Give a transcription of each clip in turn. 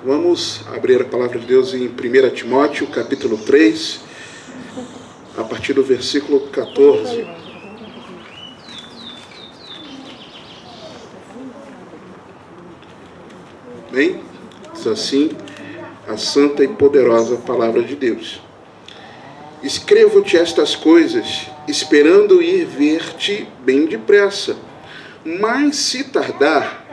Vamos abrir a palavra de Deus em 1 Timóteo, capítulo 3, a partir do versículo 14. Bem, diz assim a santa e poderosa palavra de Deus. Escrevo-te estas coisas, esperando ir ver-te bem depressa, mas se tardar,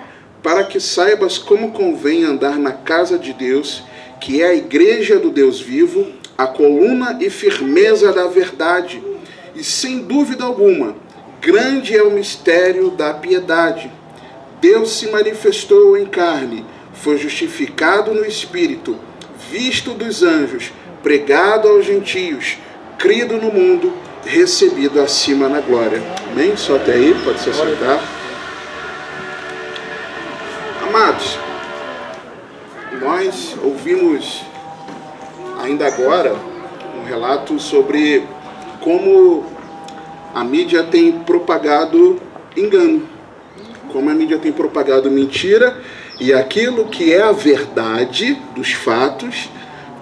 para que saibas como convém andar na casa de Deus, que é a igreja do Deus vivo, a coluna e firmeza da verdade. E sem dúvida alguma, grande é o mistério da piedade. Deus se manifestou em carne, foi justificado no Espírito, visto dos anjos, pregado aos gentios, crido no mundo, recebido acima na glória. Amém? Só até aí, pode se assentar. Amados, nós ouvimos ainda agora um relato sobre como a mídia tem propagado engano, como a mídia tem propagado mentira, e aquilo que é a verdade dos fatos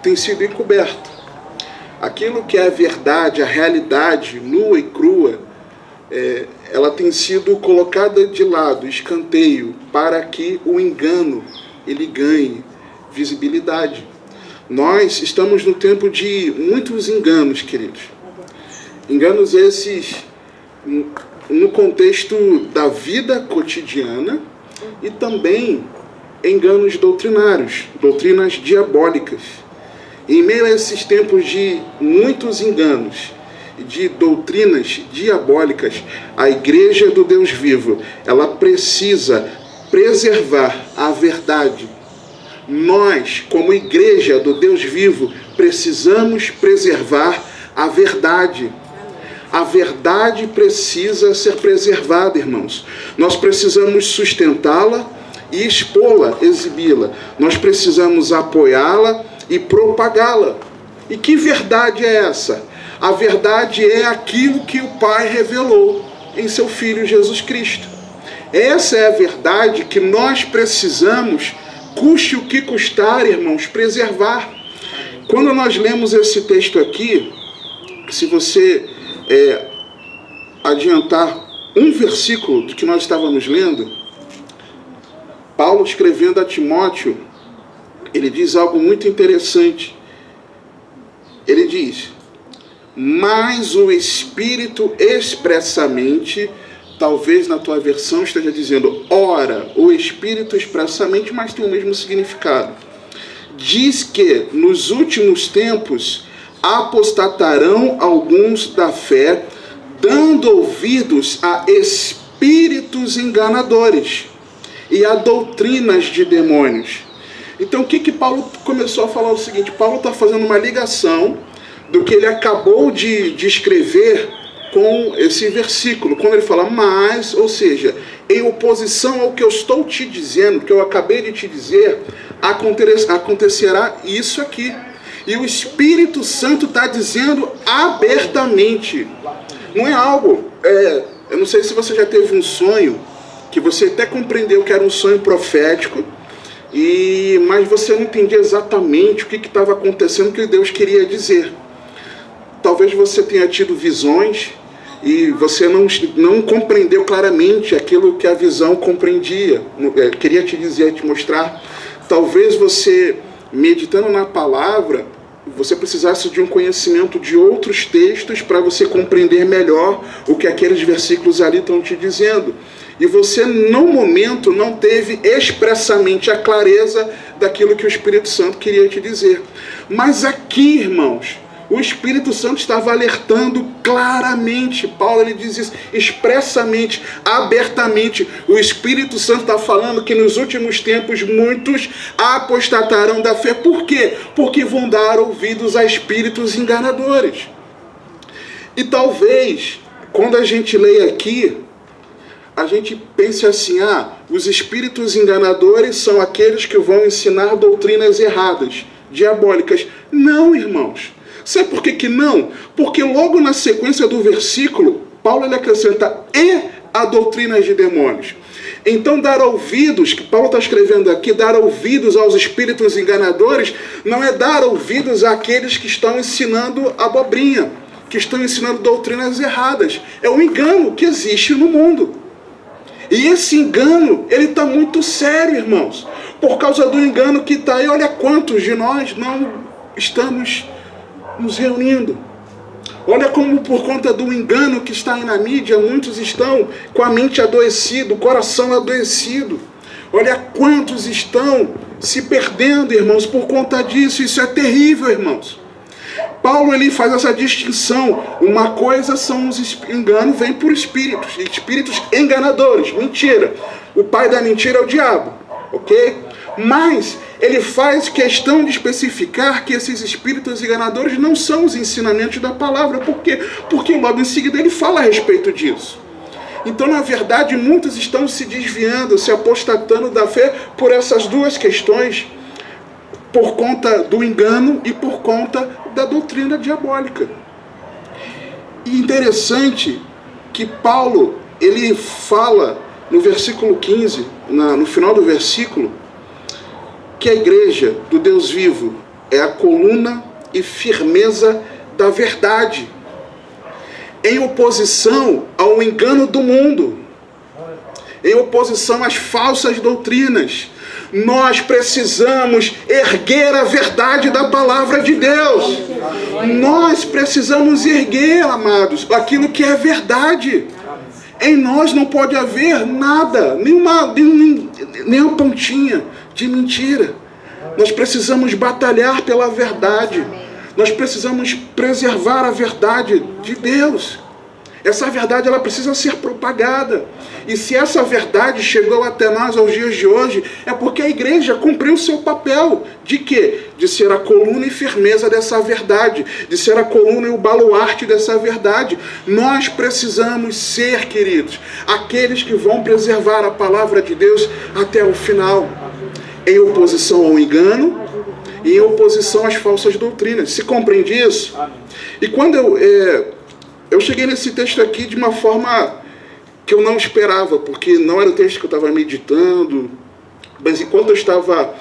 tem sido encoberto. Aquilo que é a verdade, a realidade nua e crua, ela tem sido colocada de lado, escanteio, para que o engano ele ganhe visibilidade. Nós estamos no tempo de muitos enganos, queridos. Enganos esses no contexto da vida cotidiana e também enganos doutrinários, doutrinas diabólicas. Em meio a esses tempos de muitos enganos, de doutrinas diabólicas, a igreja do Deus vivo, ela precisa preservar a verdade. Nós, como igreja do Deus vivo, precisamos preservar a verdade. A verdade precisa ser preservada, irmãos. Nós precisamos sustentá-la e expô-la, exibi-la. Nós precisamos apoiá-la e propagá-la. E que verdade é essa? A verdade é aquilo que o Pai revelou em seu Filho Jesus Cristo. Essa é a verdade que nós precisamos, custe o que custar, irmãos, preservar. Quando nós lemos esse texto aqui, se você adiantar um versículo do que nós estávamos lendo, Paulo escrevendo a Timóteo, ele diz algo muito interessante. Ele diz: mas o Espírito expressamente, talvez na tua versão esteja dizendo, ora, o Espírito expressamente, mas tem o mesmo significado. Diz que nos últimos tempos apostatarão alguns da fé, dando ouvidos a espíritos enganadores e a doutrinas de demônios. Então o que Paulo começou a falar? O seguinte, Paulo está fazendo uma ligação do que ele acabou de escrever com esse versículo, quando ele fala, mas, ou seja, em oposição ao que eu estou te dizendo, que eu acabei de te dizer, acontecerá isso aqui. E o Espírito Santo está dizendo abertamente. Não é algo, eu não sei se você já teve um sonho, que você até compreendeu que era um sonho profético, mas você não entendia exatamente o que estava acontecendo, o que Deus queria dizer. Talvez você tenha tido visões e você não compreendeu claramente aquilo que a visão compreendia, queria te dizer, te mostrar. Talvez você, meditando na palavra, você precisasse de um conhecimento de outros textos para você compreender melhor o que aqueles versículos ali estão te dizendo. E você, no momento, não teve expressamente a clareza daquilo que o Espírito Santo queria te dizer. Mas aqui, irmãos, o Espírito Santo estava alertando claramente. Paulo ele diz isso expressamente, abertamente. O Espírito Santo está falando que nos últimos tempos muitos apostatarão da fé. Por quê? Porque vão dar ouvidos a espíritos enganadores. E talvez, quando a gente lê aqui, a gente pense assim, os espíritos enganadores são aqueles que vão ensinar doutrinas erradas, diabólicas. Não, irmãos. Sabe por que não? Porque logo na sequência do versículo, Paulo ele acrescenta, e a doutrina de demônios. Então dar ouvidos, que Paulo está escrevendo aqui, dar ouvidos aos espíritos enganadores, não é dar ouvidos àqueles que estão ensinando abobrinha, que estão ensinando doutrinas erradas. É um engano que existe no mundo. E esse engano, ele está muito sério, irmãos. Por causa do engano que está aí, olha quantos de nós não estamos nos reunindo. Olha como por conta do engano que está aí na mídia, muitos estão com a mente adoecida, o coração adoecido. Olha quantos estão se perdendo, irmãos, por conta disso. Isso é terrível, irmãos. Paulo, ele faz essa distinção. Uma coisa são os enganos, vem por espíritos enganadores, mentira. O pai da mentira é o diabo, ok? Mas ele faz questão de especificar que esses espíritos enganadores não são os ensinamentos da palavra. Por quê? Porque logo em seguida ele fala a respeito disso. Então, na verdade, muitos estão se desviando, se apostatando da fé por essas duas questões, por conta do engano e por conta da doutrina diabólica. E interessante que Paulo, ele fala no versículo 15, no final do versículo, que a igreja do Deus vivo é a coluna e firmeza da verdade, em oposição ao engano do mundo, em oposição às falsas doutrinas. Nós precisamos erguer a verdade da palavra de Deus. Nós precisamos erguer, amados, aquilo que é verdade. Em nós não pode haver nada, nenhuma pontinha de mentira. Nós precisamos batalhar pela verdade. Nós precisamos preservar a verdade de Deus. Essa verdade, ela precisa ser propagada. E se essa verdade chegou até nós aos dias de hoje, é porque a igreja cumpriu o seu papel. De quê? De ser a coluna e firmeza dessa verdade. De ser a coluna e o baluarte dessa verdade. Nós precisamos ser, queridos, aqueles que vão preservar a palavra de Deus até o final. Em oposição ao engano e em oposição às falsas doutrinas. Se compreende isso? E quando eu cheguei nesse texto aqui de uma forma que eu não esperava, porque não era o texto que eu estava meditando, mas enquanto eu estava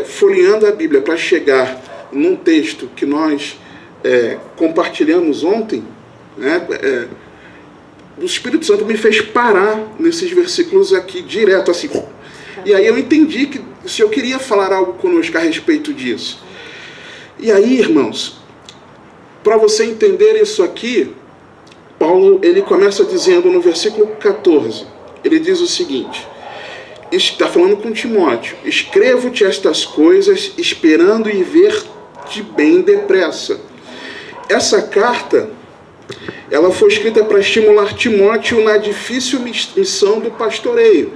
folheando a Bíblia para chegar num texto que nós compartilhamos ontem, né, o Espírito Santo me fez parar nesses versículos aqui direto, assim. E aí eu entendi que o Senhor queria falar algo conosco a respeito disso. E aí, irmãos, para você entender isso aqui, Paulo, ele começa dizendo no versículo 14, ele diz o seguinte, está falando com Timóteo, escrevo-te estas coisas, esperando ir ver-te bem depressa. Essa carta, ela foi escrita para estimular Timóteo na difícil missão do pastoreio,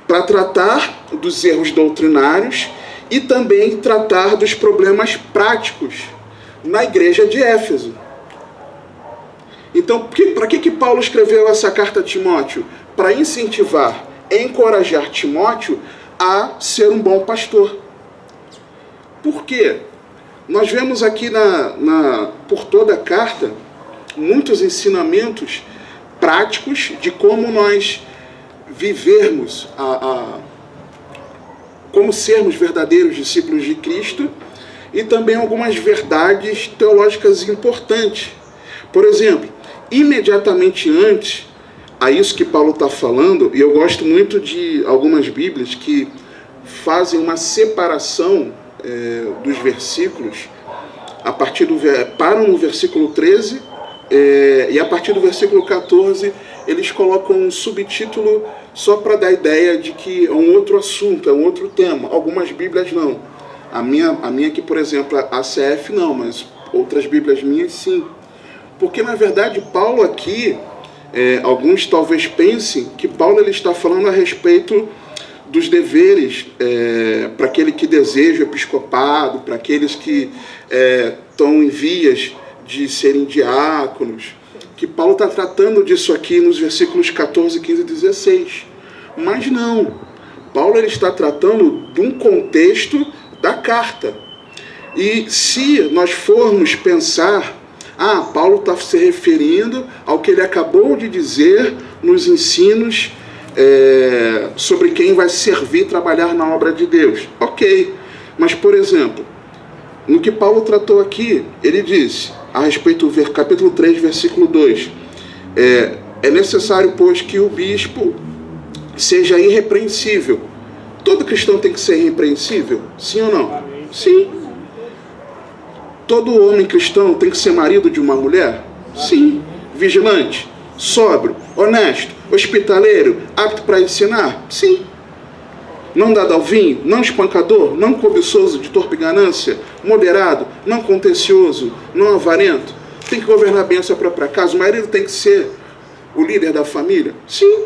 para tratar dos erros doutrinários e também tratar dos problemas práticos na igreja de Éfeso. Então, para que Paulo escreveu essa carta a Timóteo? Para incentivar, encorajar Timóteo a ser um bom pastor. Por quê? Nós vemos aqui por toda a carta muitos ensinamentos práticos de como nós vivermos, como sermos verdadeiros discípulos de Cristo, e também algumas verdades teológicas importantes. Por exemplo, imediatamente antes a isso que Paulo está falando, e eu gosto muito de algumas Bíblias que fazem uma separação dos versículos, param no versículo 13, e a partir do versículo 14 eles colocam um subtítulo só para dar a ideia de que é um outro assunto, é um outro tema. Algumas Bíblias não. A minha aqui, por exemplo, a ACF não, mas outras Bíblias minhas sim. Porque, na verdade, Paulo aqui, alguns talvez pensem que Paulo ele está falando a respeito dos deveres para aquele que deseja o episcopado, para aqueles que estão em vias de serem diáconos, que Paulo está tratando disso aqui nos versículos 14, 15 e 16. Mas não. Paulo ele está tratando de um contexto da carta. E se nós formos pensar, Paulo está se referindo ao que ele acabou de dizer nos ensinos sobre quem vai servir e trabalhar na obra de Deus. Ok, mas por exemplo, no que Paulo tratou aqui, ele disse, a respeito do capítulo 3, versículo 2, é necessário, pois, que o bispo seja irrepreensível. Todo cristão tem que ser irrepreensível? Sim ou não? Sim. Todo homem cristão tem que ser marido de uma mulher? Sim. Vigilante, sóbrio, honesto, hospitaleiro, apto para ensinar? Sim. Não dado ao vinho, não espancador, não cobiçoso de torpe ganância, moderado, não contencioso, não avarento. Tem que governar bem a sua própria casa. O marido tem que ser o líder da família? Sim.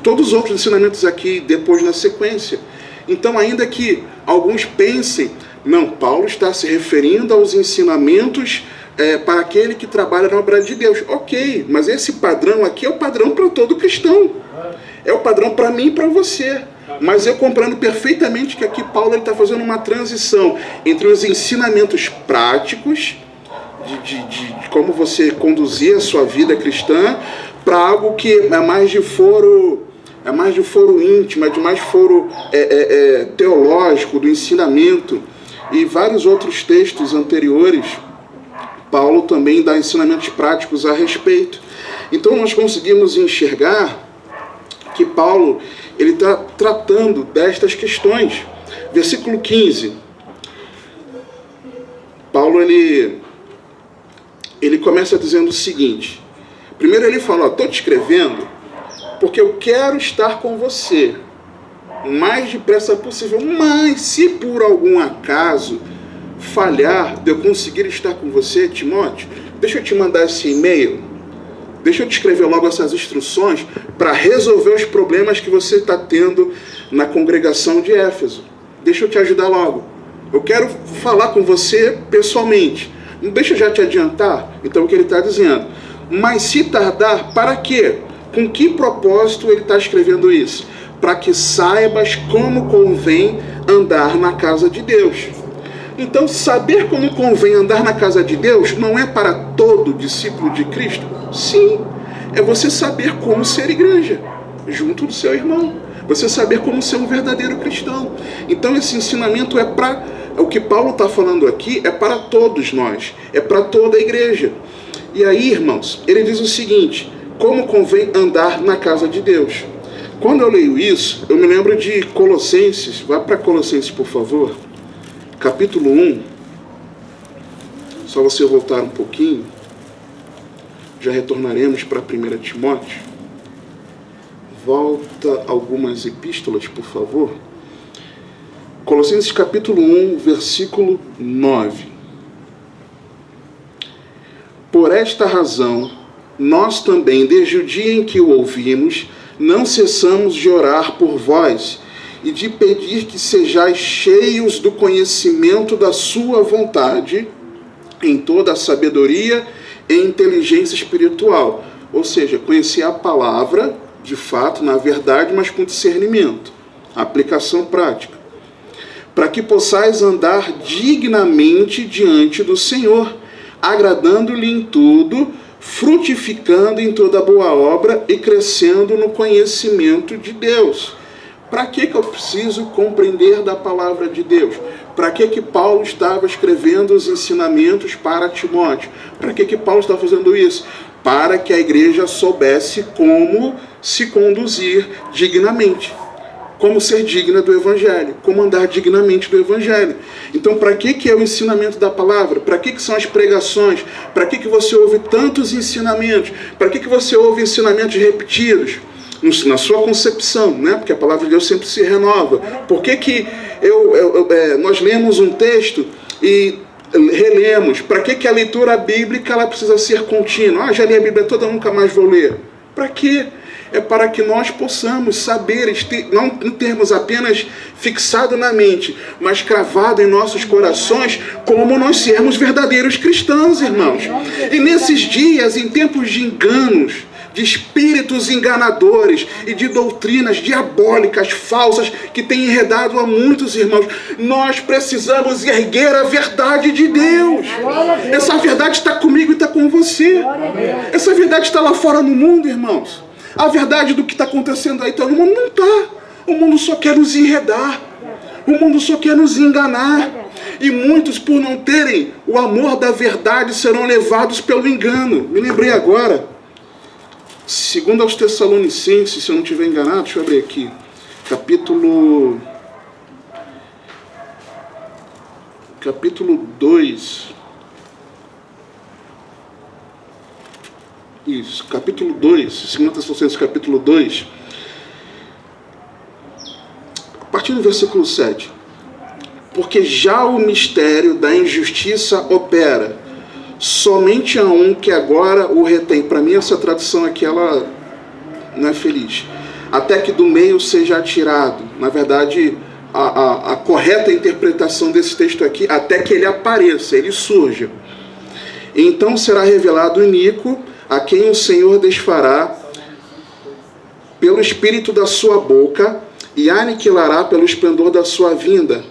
Todos os outros ensinamentos aqui, depois na sequência. Então, ainda que alguns pensem, não, Paulo está se referindo aos ensinamentos para aquele que trabalha na obra de Deus. Ok, mas esse padrão aqui é o padrão para todo cristão. É o padrão para mim e para você. Mas eu compreendo perfeitamente que aqui Paulo está fazendo uma transição entre os ensinamentos práticos, de como você conduzir a sua vida cristã, para algo que é mais de foro íntimo, é de mais foro teológico, do ensinamento. E vários outros textos anteriores, Paulo também dá ensinamentos práticos a respeito. Então nós conseguimos enxergar que Paulo ele está tratando destas questões. Versículo 15. Paulo ele começa dizendo o seguinte. Primeiro ele fala, estou te escrevendo porque eu quero estar com você o mais depressa possível. Mas se por algum acaso falhar de eu conseguir estar com você, Timóteo, deixa eu te mandar esse e-mail. Deixa eu te escrever logo essas instruções para resolver os problemas que você está tendo na congregação de Éfeso. Deixa eu te ajudar logo. Eu quero falar com você pessoalmente. Não deixa eu já te adiantar. Então o que ele está dizendo. Mas se tardar, para quê? Com que propósito ele está escrevendo isso? Para que saibas como convém andar na casa de Deus. Então, saber como convém andar na casa de Deus não é para todo discípulo de Cristo? Sim, é você saber como ser igreja, junto do seu irmão. Você saber como ser um verdadeiro cristão. Então, esse ensinamento o que Paulo está falando aqui é para todos nós, é para toda a igreja. E aí, irmãos, ele diz o seguinte, como convém andar na casa de Deus. Quando eu leio isso, eu me lembro de Colossenses, vá para Colossenses, por favor. Capítulo 1, só você voltar um pouquinho, já retornaremos para 1 Timóteo. Volta algumas epístolas, por favor. Colossenses capítulo 1, versículo 9. Por esta razão, nós também, desde o dia em que o ouvimos, não cessamos de orar por vós, e de pedir que sejais cheios do conhecimento da sua vontade, em toda a sabedoria e inteligência espiritual. Ou seja, conhecer a palavra, de fato, na verdade, mas com discernimento. Aplicação prática. Para que possais andar dignamente diante do Senhor, agradando-lhe em tudo, frutificando em toda boa obra e crescendo no conhecimento de Deus. Para que eu preciso compreender da palavra de Deus? Para que Paulo estava escrevendo os ensinamentos para Timóteo? Para que Paulo estava fazendo isso? Para que a igreja soubesse como se conduzir dignamente. Como ser digna do Evangelho. Como andar dignamente do Evangelho. Então, para que é o ensinamento da palavra? Para que são as pregações? Para que você ouve tantos ensinamentos? Para que você ouve ensinamentos repetidos? Na sua concepção, né? Porque a palavra de Deus sempre se renova. Por que nós lemos um texto e relemos? Para que a leitura bíblica ela precisa ser contínua? Já li a Bíblia toda, nunca mais vou ler. Para quê? É para que nós possamos saber, não termos apenas fixado na mente, mas cravado em nossos corações, como nós sermos verdadeiros cristãos, irmãos. E nesses dias, em tempos de enganos, de espíritos enganadores e de doutrinas diabólicas, falsas, que têm enredado a muitos irmãos, nós precisamos erguer a verdade de Deus. Essa verdade está comigo e está com você. Essa verdade está lá fora no mundo, irmãos. A verdade do que está acontecendo aí, todo mundo não está. O mundo só quer nos enredar. O mundo só quer nos enganar. E muitos, por não terem o amor da verdade, serão levados pelo engano. Me lembrei agora. Segundo aos Tessalonicenses, se eu não estiver enganado, deixa eu abrir aqui. Capítulo 2. Isso, capítulo 2, 2 Tessalonicenses, capítulo 2. A partir do versículo 7. Porque já o mistério da injustiça opera. Somente a um que agora o retém. Para mim, essa tradução aqui, ela não é feliz. Até que do meio seja atirado. Na verdade, a correta interpretação desse texto aqui, até que ele apareça, ele surja. Então será revelado o iníquo, a quem o Senhor desfará pelo espírito da sua boca e aniquilará pelo esplendor da sua vinda.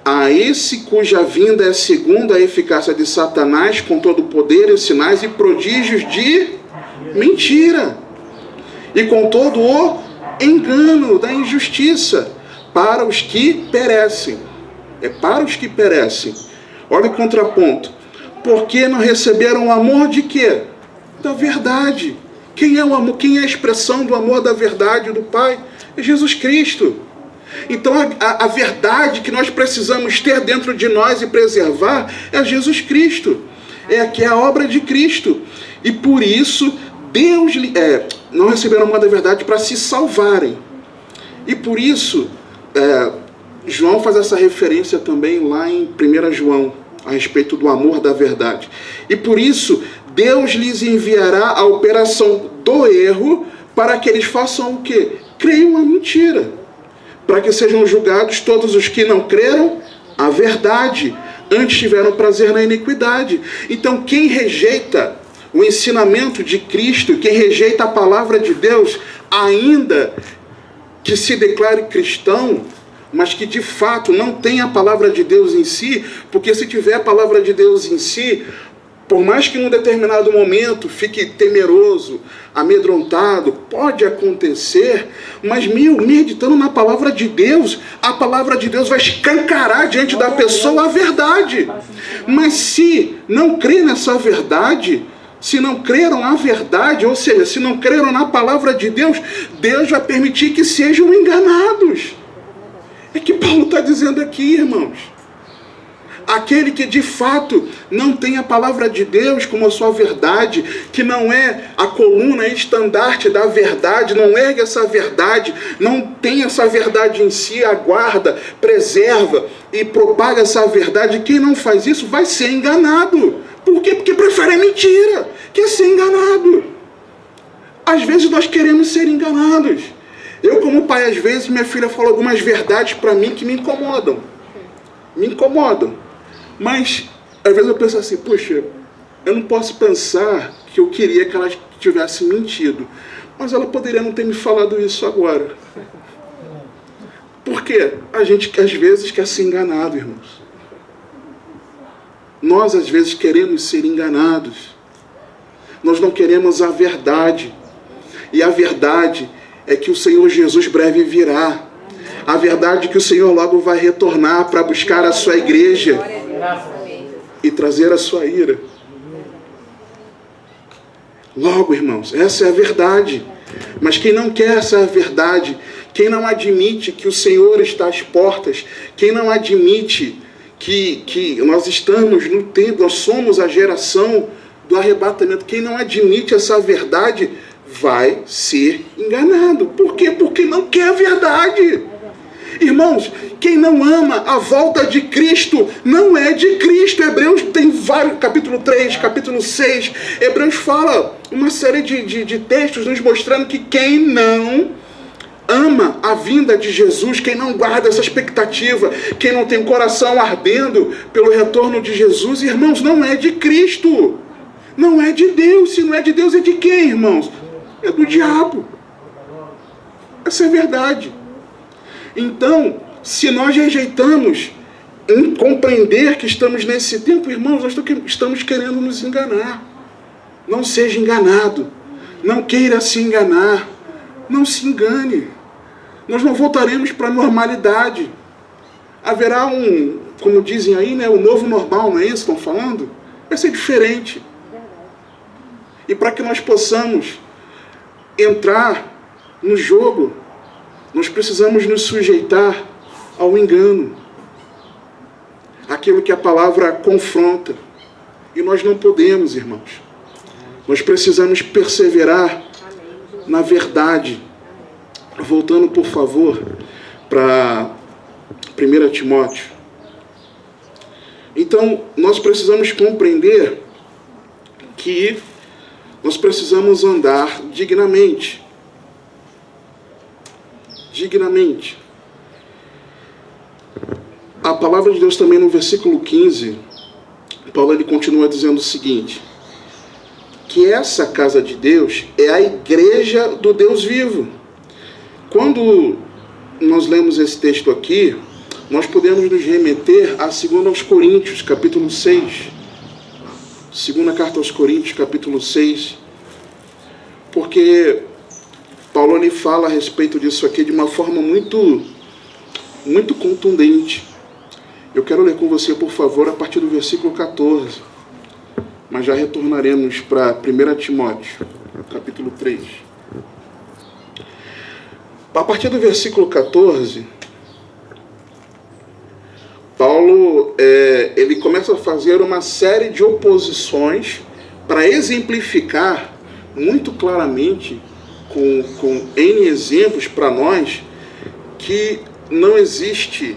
A esse cuja vinda é segundo a eficácia de Satanás, com todo o poder e sinais e prodígios de mentira, e com todo o engano da injustiça, para os que perecem. É para os que perecem. Olha o contraponto. Porque não receberam o amor de quê? Da verdade. Quem é o amor? Quem é a expressão do amor da verdade do Pai? É Jesus Cristo. Então a verdade que nós precisamos ter dentro de nós e preservar é Jesus Cristo. É que é a obra de Cristo. E por isso Deus não receberam o amor da verdade para se salvarem. E por isso João faz essa referência também lá em 1 João, a respeito do amor da verdade. E por isso Deus lhes enviará a operação do erro para que eles façam o quê? Creiam a mentira. Para que sejam julgados todos os que não creram a verdade, antes tiveram prazer na iniquidade. Então quem rejeita o ensinamento de Cristo, quem rejeita a palavra de Deus, ainda que se declare cristão, mas que de fato não tem a palavra de Deus em si, porque se tiver a palavra de Deus em si, por mais que em um determinado momento fique temeroso, amedrontado, pode acontecer, mas meditando na palavra de Deus, a palavra de Deus vai escancarar diante da pessoa a verdade. Mas se não crê nessa verdade, se não creram a verdade, ou seja, se não creram na palavra de Deus, Deus vai permitir que sejam enganados. É que Paulo está dizendo aqui, irmãos. Aquele que de fato não tem a palavra de Deus como a sua verdade, que não é a coluna estandarte da verdade, não ergue essa verdade, não tem essa verdade em si, aguarda, preserva e propaga essa verdade, quem não faz isso vai ser enganado. Por quê? Porque prefere a mentira, quer ser enganado. Às vezes nós queremos ser enganados. Eu, como pai, às vezes minha filha fala algumas verdades para mim que me incomodam. Mas, às vezes eu penso assim, puxa, eu não posso pensar que eu queria que ela tivesse mentido. Mas ela poderia não ter me falado isso agora. Por quê? A gente, às vezes, quer ser enganado, irmãos. Nós, às vezes, queremos ser enganados. Nós não queremos a verdade. E a verdade é que o Senhor Jesus breve virá. A verdade é que o Senhor logo vai retornar para buscar a sua igreja e trazer a sua ira. Logo, irmãos, essa é a verdade. Mas quem não quer essa verdade, quem não admite que o Senhor está às portas, quem não admite que nós estamos no tempo, nós somos a geração do arrebatamento, quem não admite essa verdade vai ser enganado. Por quê? Porque não quer a verdade. Irmãos, quem não ama a volta de Cristo não é de Cristo. Hebreus tem vários, capítulo 3, capítulo 6, Hebreus fala uma série de textos nos mostrando que quem não ama a vinda de Jesus, quem não guarda essa expectativa, quem não tem o coração ardendo pelo retorno de Jesus, irmãos, não é de Cristo, não é de Deus. Se não é de Deus, é de quem, irmãos? É do diabo. Essa é a verdade. Então, se nós rejeitamos em compreender que estamos nesse tempo, irmãos, nós estamos querendo nos enganar. Não seja enganado. Não queira se enganar. Não se engane. Nós não voltaremos para a normalidade. Haverá como dizem aí, né, o novo normal, não é isso que estão falando? Vai ser diferente. E para que nós possamos entrar no jogo, nós precisamos nos sujeitar ao engano. Aquilo que a palavra confronta. E nós não podemos, irmãos. Nós precisamos perseverar na verdade. Voltando, por favor, para 1 Timóteo. Então, nós precisamos compreender que nós precisamos andar dignamente. Dignamente. A palavra de Deus também no versículo 15, Paulo ele continua dizendo o seguinte, que essa casa de Deus é a igreja do Deus vivo. Quando nós lemos esse texto aqui, nós podemos nos remeter a 2 Coríntios, capítulo 6. Segunda carta aos Coríntios, capítulo 6. Porque Paulo ele fala a respeito disso aqui de uma forma muito contundente. Eu quero ler com você, por favor, a partir do versículo 14. Mas já retornaremos para 1 Timóteo, capítulo 3. A partir do versículo 14, Paulo ele começa a fazer uma série de oposições para exemplificar muito claramente, com N exemplos para nós, que não existe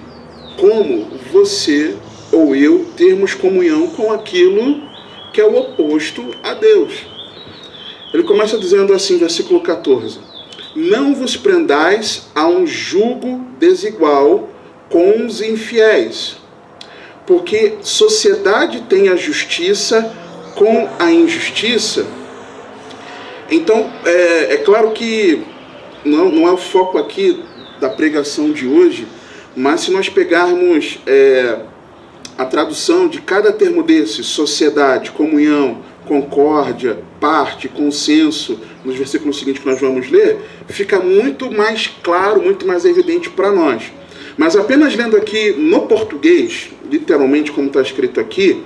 como você ou eu termos comunhão com aquilo que é o oposto a Deus. Ele começa dizendo assim, versículo 14: não vos prendais a um jugo desigual com os infiéis, porque sociedade tem a justiça com a injustiça. Então, é claro que não é o foco aqui da pregação de hoje, mas se nós pegarmos a tradução de cada termo desse, sociedade, comunhão, concórdia, parte, consenso, nos versículos seguintes que nós vamos ler, fica muito mais claro, muito mais evidente para nós. Mas apenas lendo aqui no português, literalmente como está escrito aqui,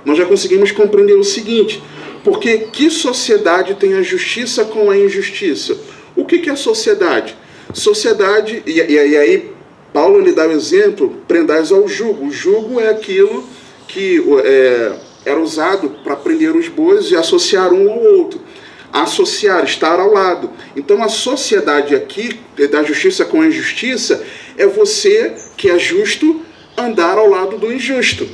nós já conseguimos compreender o seguinte: porque que sociedade tem a justiça com a injustiça? O que é sociedade? Sociedade, e aí Paulo lhe dá o exemplo, prendais ao jugo. O jugo é aquilo que era usado para prender os bois e associar um ao outro. Associar, estar ao lado. Então a sociedade aqui, da justiça com a injustiça, é você que é justo andar ao lado do injusto.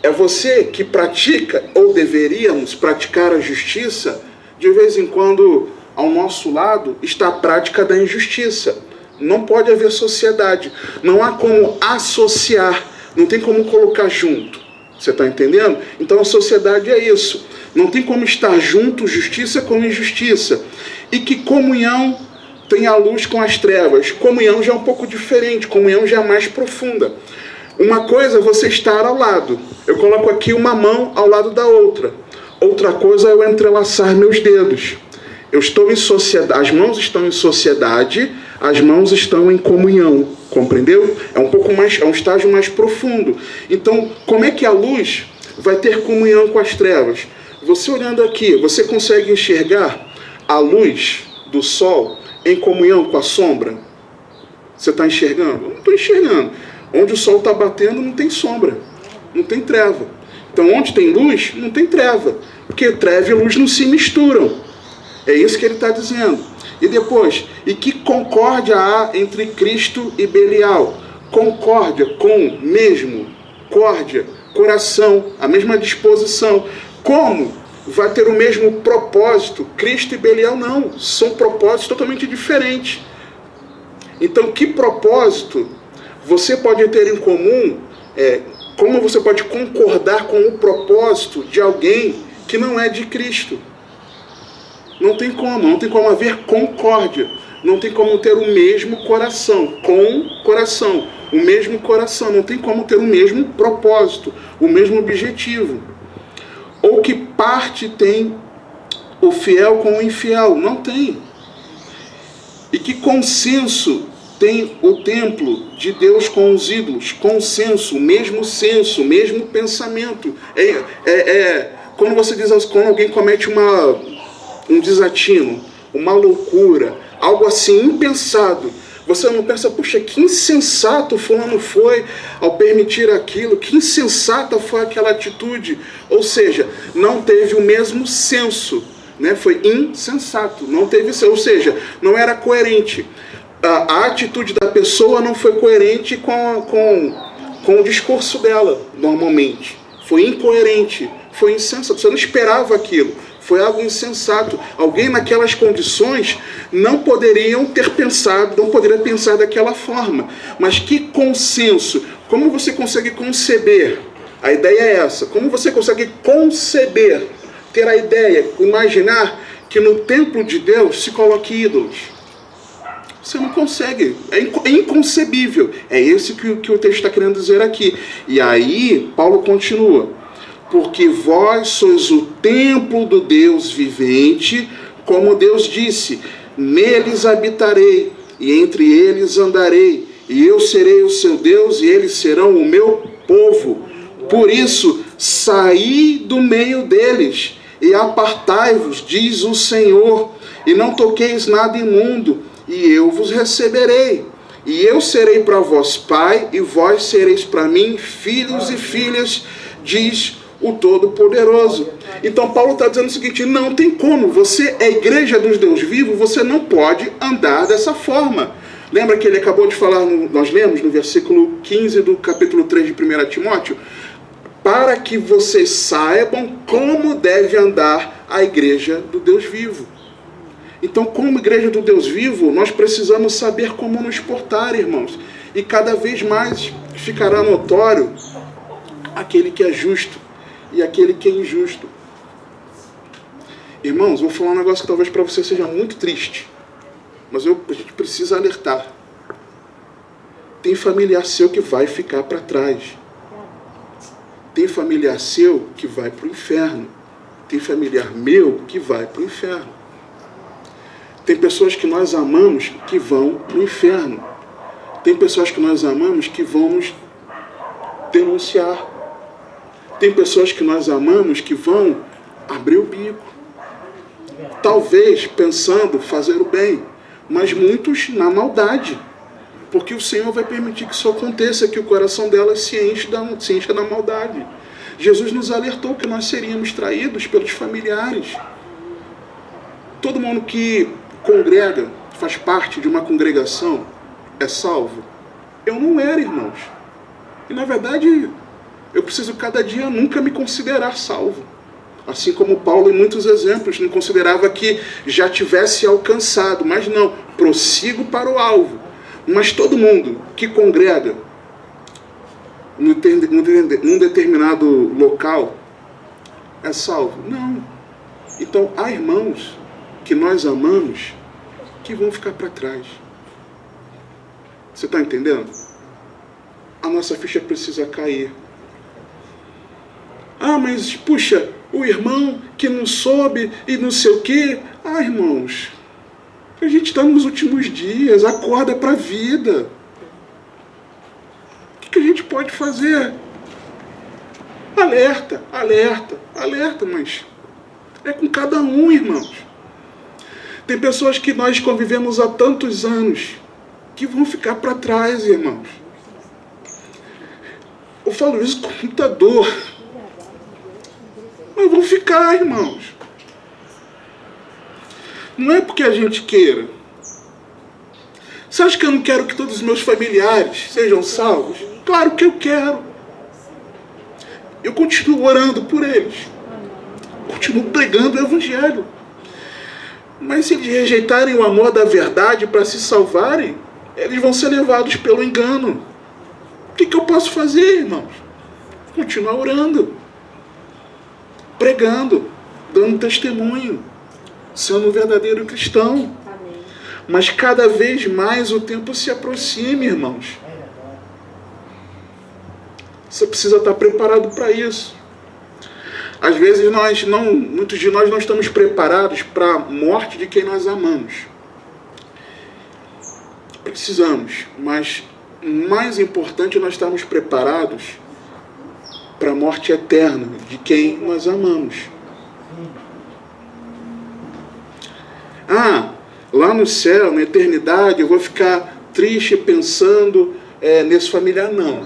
É você que pratica, ou deveríamos praticar a justiça, de vez em quando ao nosso lado está a prática da injustiça. Não pode haver sociedade. Não há como associar. Não tem como colocar junto. Você está entendendo? Então a sociedade é isso. Não tem como estar junto justiça com injustiça. E que comunhão tem a luz com as trevas. Comunhão já é um pouco diferente. Comunhão já é mais profunda. Uma coisa é você estar ao lado. Eu coloco aqui uma mão ao lado da outra. Outra coisa é eu entrelaçar meus dedos. Eu estou em sociedade, as mãos estão em sociedade, as mãos estão em comunhão, compreendeu? É um pouco mais, é um estágio mais profundo. Então, como é que a luz vai ter comunhão com as trevas? Você olhando aqui, você consegue enxergar a luz do sol em comunhão com a sombra? Você está enxergando? Eu não estou enxergando. Onde o sol está batendo não tem sombra, não tem treva. Então, onde tem luz, não tem treva, porque treva e luz não se misturam. É isso que ele está dizendo. E depois, e que concórdia há entre Cristo e Belial? Concórdia com mesmo, córdia, coração, a mesma disposição. Como vai ter o mesmo propósito? Cristo e Belial não, são propósitos totalmente diferentes. Então, que propósito você pode ter em comum? Como você pode concordar com o propósito de alguém que não é de Cristo? Não tem como haver concórdia, não tem como ter o mesmo coração, o mesmo coração, não tem como ter o mesmo propósito, o mesmo objetivo. Ou que parte tem o fiel com o infiel? Não tem. E que consenso tem o templo de Deus com os ídolos? Consenso, o mesmo pensamento. Quando você diz, quando alguém comete um desatino, uma loucura, algo assim impensado, você não pensa, puxa, que insensato fulano foi ao permitir aquilo, que insensata foi aquela atitude. Ou seja, não teve o mesmo senso, né? Foi insensato, não teve, ou seja, não era coerente. A atitude da pessoa não foi coerente com o discurso dela, normalmente. Foi incoerente, foi insensato, você não esperava aquilo. Foi algo insensato. Alguém naquelas condições não poderia pensar daquela forma. Mas que consenso? Como você consegue conceber? A ideia é essa. Como você consegue conceber, ter a ideia, imaginar que no templo de Deus se coloque ídolos? Você não consegue. É inconcebível. É isso que o texto está querendo dizer aqui. E aí, Paulo continua. Porque vós sois o templo do Deus vivente, como Deus disse, neles habitarei, e entre eles andarei, e eu serei o seu Deus, e eles serão o meu povo. Por isso, saí do meio deles, e apartai-vos, diz o Senhor, e não toqueis nada imundo, e eu vos receberei. E eu serei para vós pai, e vós sereis para mim filhos e filhas, diz o Todo-Poderoso. Então Paulo está dizendo o seguinte, não tem como, você é a igreja dos Deus vivos, você não pode andar dessa forma. Lembra que ele acabou de falar, nós lemos no versículo 15 do capítulo 3 de 1 Timóteo? Para que vocês saibam como deve andar a igreja do Deus vivo. Então, como igreja do Deus vivo, nós precisamos saber como nos portar, irmãos. E cada vez mais ficará notório aquele que é justo e aquele que é injusto. Irmãos, vou falar um negócio que talvez para você seja muito triste, mas a gente precisa alertar. Tem familiar seu que vai ficar para trás. Tem familiar seu que vai para o inferno. Tem familiar meu que vai para o inferno. Tem pessoas que nós amamos que vão para o inferno. Tem pessoas que nós amamos que vão nos denunciar. Tem pessoas que nós amamos que vão abrir o bico. Talvez pensando fazer o bem, mas muitos na maldade. Porque o Senhor vai permitir que isso aconteça, que o coração delas se encha da maldade. Jesus nos alertou que nós seríamos traídos pelos familiares. Todo mundo que congrega, faz parte de uma congregação, é salvo? Eu não era, irmãos. E na verdade, eu preciso cada dia nunca me considerar salvo. Assim como Paulo, em muitos exemplos, não considerava que já tivesse alcançado. Mas não, prossigo para o alvo. Mas todo mundo que congrega num determinado local é salvo? Não. Então, há irmãos que nós amamos que vão ficar para trás. Você está entendendo? A nossa ficha precisa cair. Ah, mas, puxa, o irmão que não soube e não sei o quê. Ah, irmãos, a gente está nos últimos dias, acorda para a vida. O que a gente pode fazer? Alerta, alerta, alerta, mas é com cada um, irmãos. Tem pessoas que nós convivemos há tantos anos que vão ficar para trás, irmãos. Eu falo isso com muita dor. Mas vão ficar, irmãos. Não é porque a gente queira. Você acha que eu não quero que todos os meus familiares sejam salvos? Claro que eu quero. Eu continuo orando por eles. Continuo pregando o Evangelho. Mas se eles rejeitarem o amor da verdade para se salvarem, eles vão ser levados pelo engano. O que eu posso fazer, irmãos? Continuar orando, pregando, dando testemunho, sendo um verdadeiro cristão. Amém. Mas cada vez mais o tempo se aproxima, irmãos. Você precisa estar preparado para isso. Às vezes muitos de nós não estamos preparados para a morte de quem nós amamos. precisamos, mas mais importante, nós estamos preparados para a morte eterna de quem nós amamos. Lá no céu, na eternidade, eu vou ficar triste pensando nesse familiar. Não,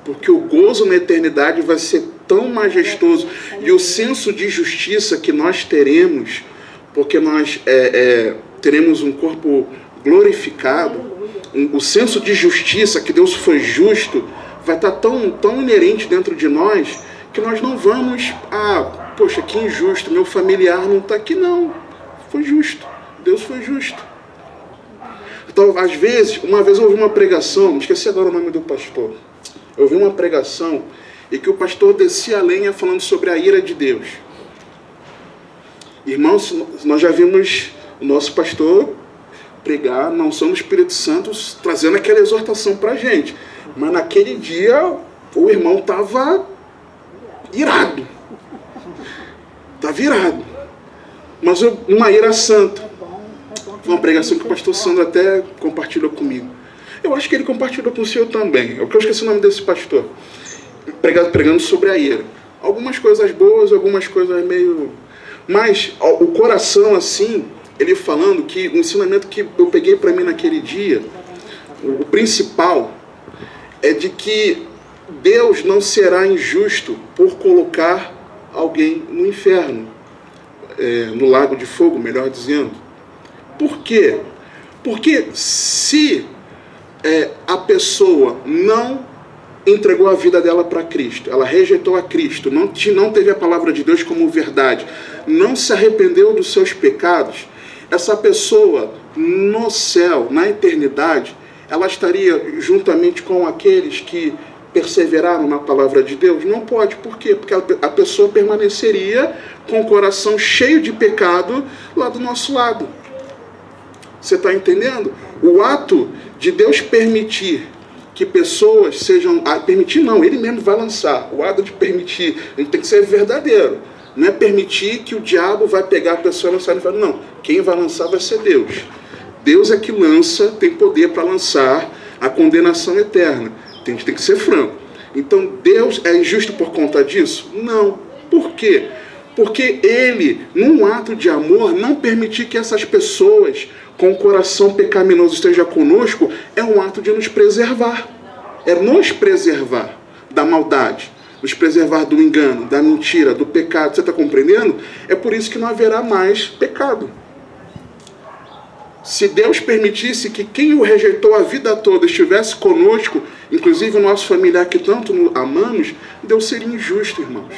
porque o gozo na eternidade vai ser tão majestoso, e o senso de justiça que nós teremos, porque nós teremos um corpo glorificado, o senso de justiça, que Deus foi justo, vai estar tão inerente dentro de nós, que nós não vamos, poxa, que injusto, meu familiar não está aqui. Não, foi justo, Deus foi justo. Então, às vezes, uma vez eu ouvi uma pregação, esqueci agora o nome do pastor, eu ouvi uma pregação, e que o pastor descia a lenha falando sobre a ira de Deus. Irmãos, nós já vimos o nosso pastor pregar, não somos Espírito Santo, trazendo aquela exortação para a gente. Mas naquele dia, o irmão estava irado. Estava irado. Mas uma ira santa. Foi uma pregação que o pastor Sandro até compartilhou comigo. Eu acho que ele compartilhou com o senhor também. Eu esqueci o nome desse pastor. Pregando sobre a ira. Algumas coisas boas, algumas coisas meio... Mas o coração, assim, ele falando que o ensinamento que eu peguei para mim naquele dia, o principal, é de que Deus não será injusto por colocar alguém no inferno, no lago de fogo, melhor dizendo. Por quê? Porque se a pessoa não entregou a vida dela para Cristo, ela rejeitou a Cristo, não teve a palavra de Deus como verdade, não se arrependeu dos seus pecados, essa pessoa no céu, na eternidade, ela estaria juntamente com aqueles que perseveraram na palavra de Deus? Não pode. Por quê? Porque a pessoa permaneceria com o coração cheio de pecado lá do nosso lado. Você está entendendo? O ato de Deus permitir que pessoas sejam... permitir não, Ele mesmo vai lançar. O ato de permitir, a gente tem que ser verdadeiro. Não é permitir que o diabo vai pegar a pessoa e lançar no inferno. Não, quem vai lançar vai ser Deus. Deus é que lança, tem poder para lançar a condenação eterna. A gente tem que ser franco. Então, Deus é injusto por conta disso? Não. Por quê? Porque Ele, num ato de amor, não permitir que essas pessoas com o coração pecaminoso esteja conosco, é um ato de nos preservar. É nos preservar da maldade, nos preservar do engano, da mentira, do pecado. Você está compreendendo? É por isso que não haverá mais pecado. Se Deus permitisse que quem o rejeitou a vida toda estivesse conosco, inclusive o nosso familiar que tanto amamos, Deus seria injusto, irmãos.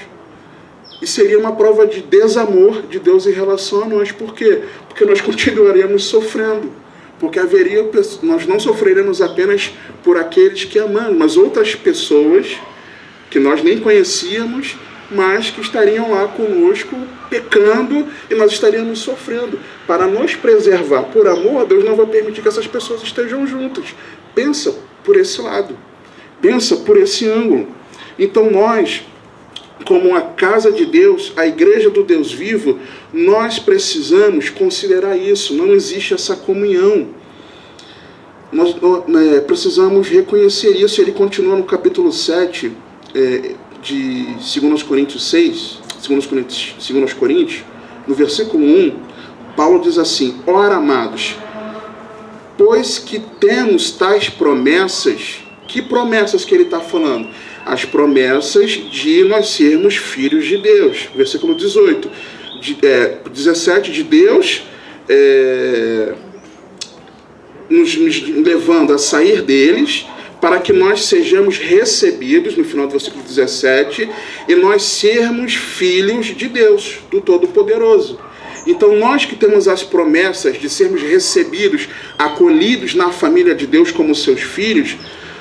E seria uma prova de desamor de Deus em relação a nós. Por quê? Porque nós continuaríamos sofrendo. Porque nós não sofreremos apenas por aqueles que amamos, mas outras pessoas que nós nem conhecíamos, mas que estariam lá conosco pecando e nós estaríamos sofrendo. Para nos preservar por amor, Deus não vai permitir que essas pessoas estejam juntas. Pensa por esse lado. Pensa por esse ângulo. Então nós, como a casa de Deus, a igreja do Deus vivo, nós precisamos considerar isso. Não existe essa comunhão. Nós precisamos reconhecer isso. Ele continua no capítulo 7 de 2 Coríntios 6, 2 Coríntios, no versículo 1, Paulo diz assim: ora, amados, pois que temos tais promessas. Que promessas que ele está falando? As promessas de nós sermos filhos de Deus. Versículo 18. 17, de Deus nos levando a sair deles, para que nós sejamos recebidos, no final do versículo 17, e nós sermos filhos de Deus, do Todo-Poderoso. Então nós que temos as promessas de sermos recebidos, acolhidos na família de Deus como seus filhos,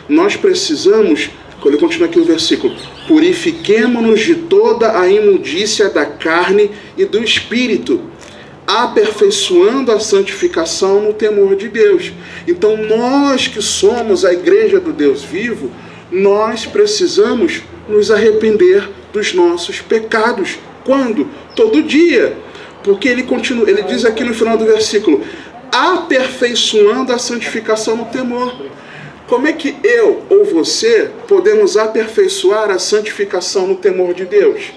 nós precisamos, quando eu continuo aqui no versículo, purifiquemo-nos de toda a imundícia da carne e do espírito, aperfeiçoando a santificação no temor de Deus. Então nós que somos a igreja do Deus vivo, nós precisamos nos arrepender dos nossos pecados. Quando? Todo dia. Porque ele continua, ele diz aqui no final do versículo: aperfeiçoando a santificação no temor. Como é que eu ou você podemos aperfeiçoar a santificação no temor de Deus?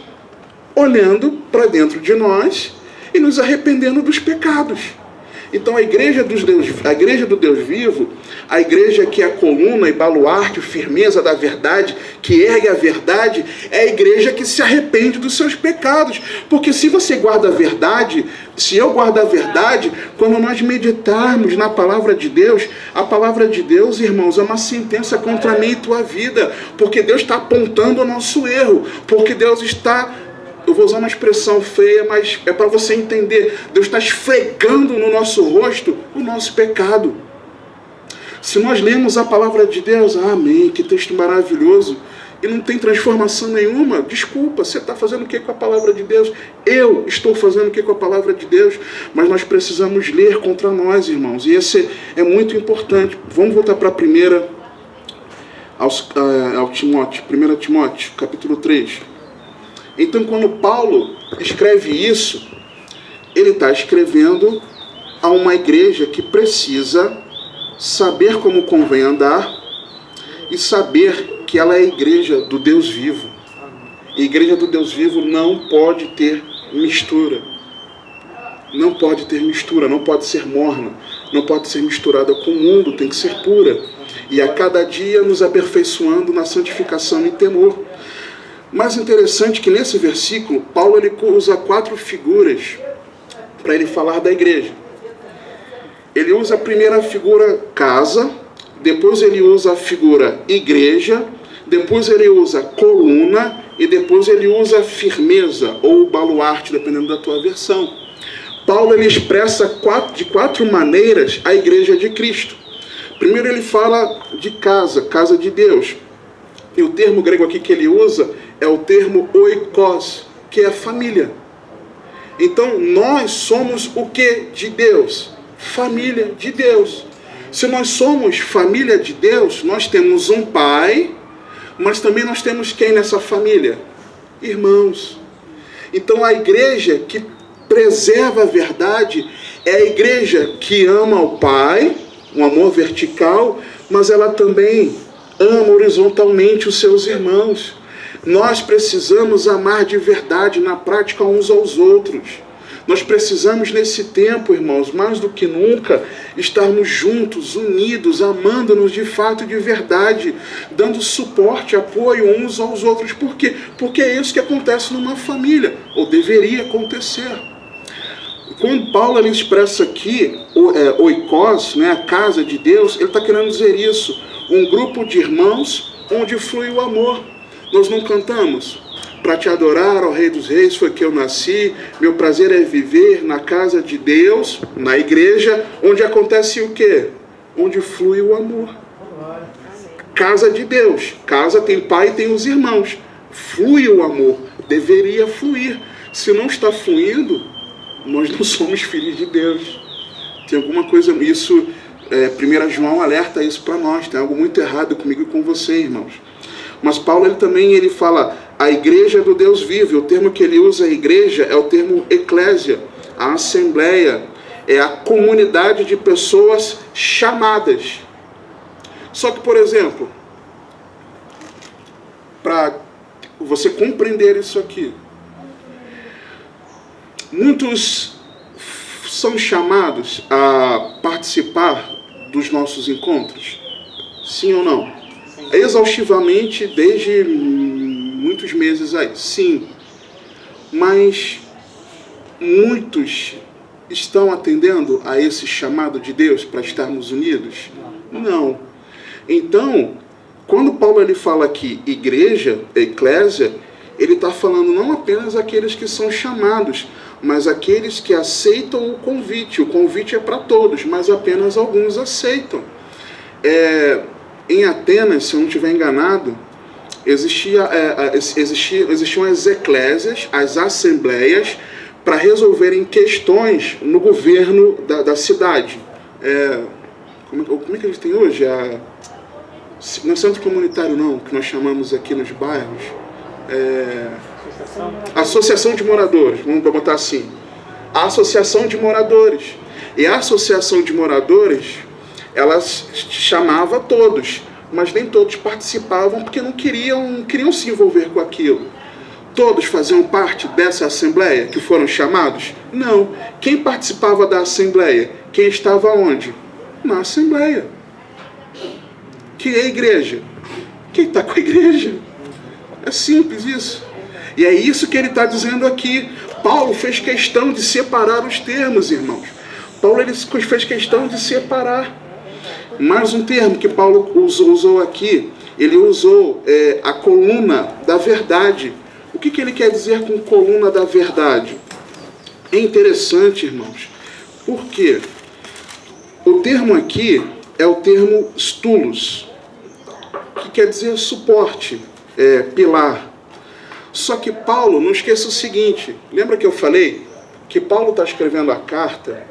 Olhando para dentro de nós e nos arrependendo dos pecados. Então a igreja do Deus vivo, a igreja que é a coluna e baluarte, firmeza da verdade, que ergue a verdade, é a igreja que se arrepende dos seus pecados. Porque se você guarda a verdade, se eu guardo a verdade, quando nós meditarmos na palavra de Deus, a palavra de Deus, irmãos, é uma sentença contra mim e tua vida. Porque Deus está apontando o nosso erro. Porque Deus está... Eu vou usar uma expressão feia, mas é para você entender. Deus está esfregando no nosso rosto o nosso pecado. Se nós lemos a palavra de Deus, amém, que texto maravilhoso, e não tem transformação nenhuma, desculpa, você está fazendo o que com a palavra de Deus? Eu estou fazendo o que com a palavra de Deus? Mas nós precisamos ler contra nós, irmãos, e esse é muito importante. Vamos voltar para a primeira, ao Timóteo, 1 Timóteo, capítulo 3. Então, quando Paulo escreve isso, ele está escrevendo a uma igreja que precisa saber como convém andar e saber que ela é a igreja do Deus vivo. E a igreja do Deus vivo não pode ter mistura. Não pode ter mistura, não pode ser morna, não pode ser misturada com o mundo, tem que ser pura. E a cada dia nos aperfeiçoando na santificação e temor. Mais interessante que nesse versículo, Paulo ele usa 4 figuras para ele falar da igreja. Ele usa a primeira figura casa, depois ele usa a figura igreja, depois ele usa coluna e depois ele usa firmeza ou baluarte, dependendo da tua versão. Paulo ele expressa de quatro maneiras a igreja de Cristo. Primeiro ele fala de casa, casa de Deus. E o termo grego aqui que ele usa é o termo oikos, que é a família. Então, nós somos o que de Deus? Família de Deus. Se nós somos família de Deus, nós temos um pai, mas também nós temos quem nessa família? Irmãos. Então, a igreja que preserva a verdade é a igreja que ama o pai, um amor vertical, mas ela também ama horizontalmente os seus irmãos. Nós precisamos amar de verdade, na prática, uns aos outros. Nós precisamos, nesse tempo, irmãos, mais do que nunca, estarmos juntos, unidos, amando-nos de fato e de verdade, dando suporte, apoio uns aos outros. Por quê? Porque é isso que acontece numa família, ou deveria acontecer. Quando Paulo ele expressa aqui, oikos, né, a casa de Deus, ele está querendo dizer isso. Um grupo de irmãos onde flui o amor. Nós não cantamos? Para te adorar, ó Rei dos Reis, foi que eu nasci. Meu prazer é viver na casa de Deus, na igreja, onde acontece o quê? Onde flui o amor. Casa de Deus. Casa tem pai e tem os irmãos. Flui o amor. Deveria fluir. Se não está fluindo, nós não somos filhos de Deus. Tem alguma coisa... Isso, 1 João alerta isso para nós. Tem algo muito errado comigo e com você, irmãos. Mas Paulo ele fala a igreja do Deus vivo. O termo que ele usa, a igreja, é o termo eclésia, a assembleia, é a comunidade de pessoas chamadas. Só que, por exemplo, para você compreender isso aqui, muitos são chamados a participar dos nossos encontros? Sim ou não? Exaustivamente desde muitos meses aí. Sim. Mas muitos estão atendendo a esse chamado de Deus para estarmos unidos? Não. Então, quando Paulo ele fala aqui igreja, eclésia, ele está falando não apenas aqueles que são chamados, mas aqueles que aceitam o convite. O convite é para todos, mas apenas alguns aceitam. Em Atenas, se eu não estiver enganado, existiam as eclésias, as assembleias, para resolverem questões no governo da cidade. Como é que eles têm hoje? Não é centro comunitário não, que nós chamamos aqui nos bairros. Associação de moradores, vamos botar assim. a associação de moradores. E a associação de moradores, ela chamava todos, mas nem todos participavam porque não queriam se envolver com aquilo. Todos faziam parte dessa assembleia que foram chamados? Não. Quem participava da assembleia? Quem estava onde? Na assembleia. Que é a igreja? Quem está com a igreja? É simples isso. E é isso que ele está dizendo aqui. Paulo fez questão de separar os termos, irmãos. Paulo ele fez questão de separar. Mais um termo que Paulo usou aqui, ele usou a coluna da verdade. O que ele quer dizer com coluna da verdade? É interessante, irmãos, porque o termo aqui é o termo stulos, que quer dizer suporte, pilar. Só que Paulo, não esqueça o seguinte, lembra que eu falei que Paulo está escrevendo a carta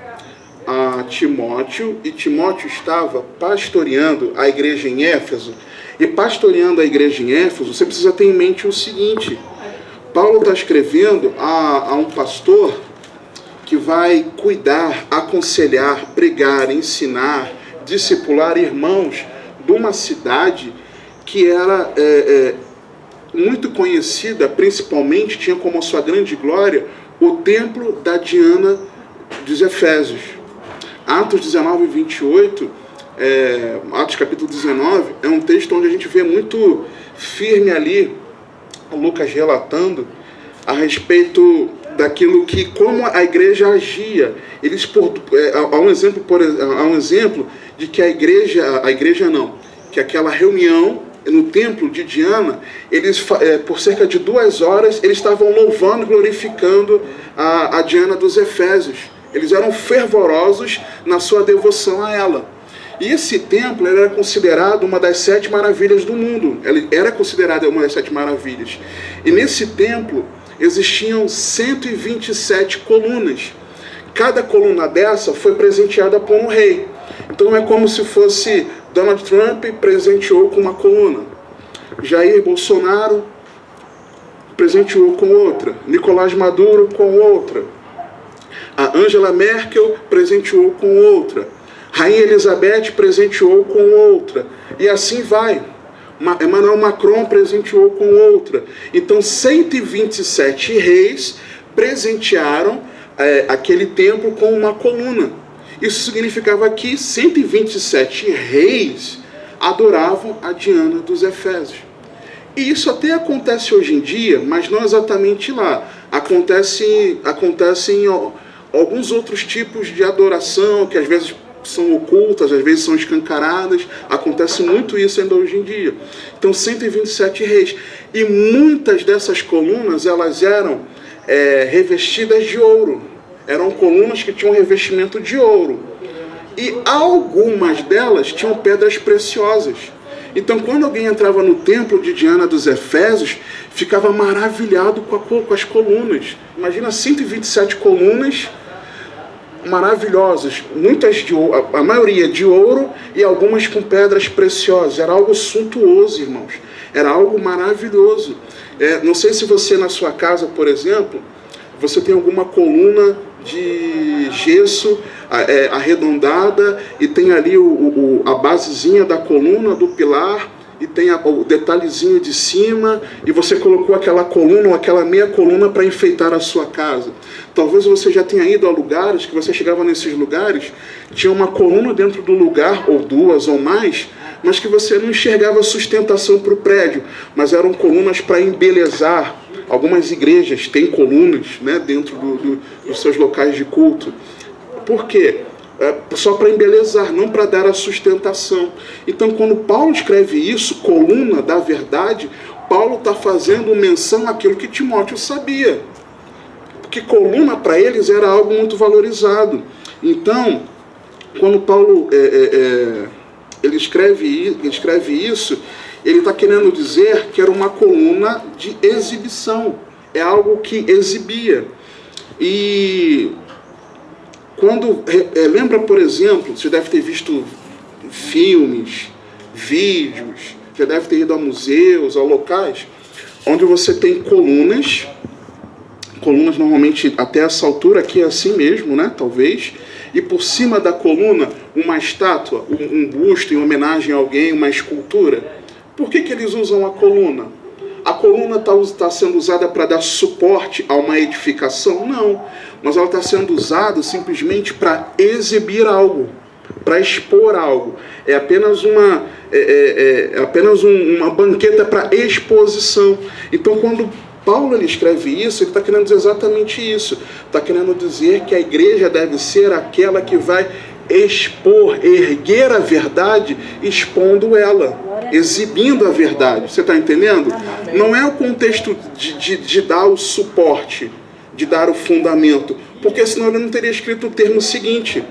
a Timóteo, e Timóteo estava pastoreando a igreja em Éfeso, e pastoreando a igreja em Éfeso, você precisa ter em mente o seguinte, Paulo está escrevendo a um pastor que vai cuidar, aconselhar, pregar, ensinar, discipular irmãos de uma cidade que era muito conhecida, principalmente, tinha como sua grande glória o templo da Diana dos Efésios. Atos 19 e 28, Atos capítulo 19, é um texto onde a gente vê muito firme ali, Lucas relatando a respeito daquilo que, como a igreja agia. Eles, há um exemplo de que que aquela reunião no templo de Diana, eles, por cerca de 2 horas, eles estavam louvando e glorificando a Diana dos Efésios. Eles eram fervorosos na sua devoção a ela. E esse templo era considerado uma das 7 maravilhas do mundo. Ele era considerado uma das 7 maravilhas. E nesse templo existiam 127 colunas. Cada coluna dessa foi presenteada por um rei. Então é como se fosse Donald Trump presenteou com uma coluna. Jair Bolsonaro presenteou com outra. Nicolás Maduro com outra. A Angela Merkel presenteou com outra. Rainha Elizabeth presenteou com outra. E assim vai. Emmanuel Macron presenteou com outra. Então 127 reis presentearam aquele templo com uma coluna. Isso significava que 127 reis adoravam a Diana dos Efésios. E isso até acontece hoje em dia, mas não exatamente lá. Acontece em alguns outros tipos de adoração, que às vezes são ocultas, às vezes são escancaradas. Acontece muito isso ainda hoje em dia. Então 127 reis. E muitas dessas colunas, elas eram revestidas de ouro. Eram colunas que tinham revestimento de ouro. E algumas delas tinham pedras preciosas. Então, quando alguém entrava no templo de Diana dos Efésios, ficava maravilhado com as colunas. Imagina 127 colunas maravilhosas, muitas a maioria de ouro e algumas com pedras preciosas. Era algo suntuoso, irmãos. Era algo maravilhoso. Não sei se você, na sua casa, por exemplo, você tem alguma coluna de gesso arredondada e tem ali a basezinha da coluna, do pilar, e tem o detalhezinho de cima, e você colocou aquela coluna ou aquela meia coluna para enfeitar a sua casa. Talvez você já tenha ido a lugares que você chegava nesses lugares, tinha uma coluna dentro do lugar, ou 2 ou mais, mas que você não enxergava sustentação para o prédio, mas eram colunas para embelezar. Algumas igrejas têm colunas, né, dentro dos seus locais de culto. Por quê? Só para embelezar, não para dar a sustentação. Então, quando Paulo escreve isso, coluna da verdade, Paulo está fazendo menção àquilo que Timóteo sabia. Porque coluna para eles era algo muito valorizado. Então, quando Paulo ele escreve isso, ele está querendo dizer que era uma coluna de exibição. É algo que exibia. E quando lembra, por exemplo, você deve ter visto filmes, vídeos, já deve ter ido a museus, a locais, onde você tem colunas colunas normalmente até essa altura aqui é assim mesmo, né? Talvez. E por cima da coluna uma estátua, um busto em homenagem a alguém, uma escultura. Por que eles usam a coluna? A coluna está sendo usada para dar suporte a uma edificação? Não. Mas ela está sendo usada simplesmente para exibir algo, para expor algo. É apenas uma banqueta para exposição. Então, quando Paulo ele escreve isso, ele está querendo dizer exatamente isso. Está querendo dizer que a igreja deve ser aquela que vai expor, erguer a verdade, expondo ela, exibindo a verdade. Você está entendendo? Não é o contexto de dar o suporte, de dar o fundamento, porque senão ele não teria escrito o termo seguinte.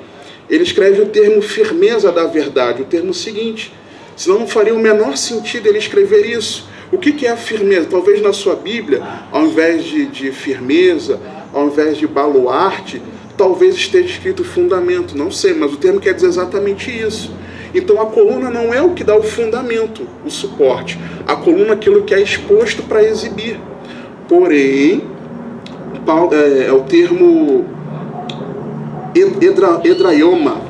Ele escreve o termo firmeza da verdade, o termo seguinte. Senão não faria o menor sentido ele escrever isso. O que é a firmeza? Talvez na sua Bíblia, ao invés de firmeza, ao invés de baluarte, talvez esteja escrito fundamento. Não sei, mas o termo quer dizer exatamente isso. Então a coluna não é o que dá o fundamento, o suporte. A coluna é aquilo que é exposto para exibir. Porém, é o termo edraiomá.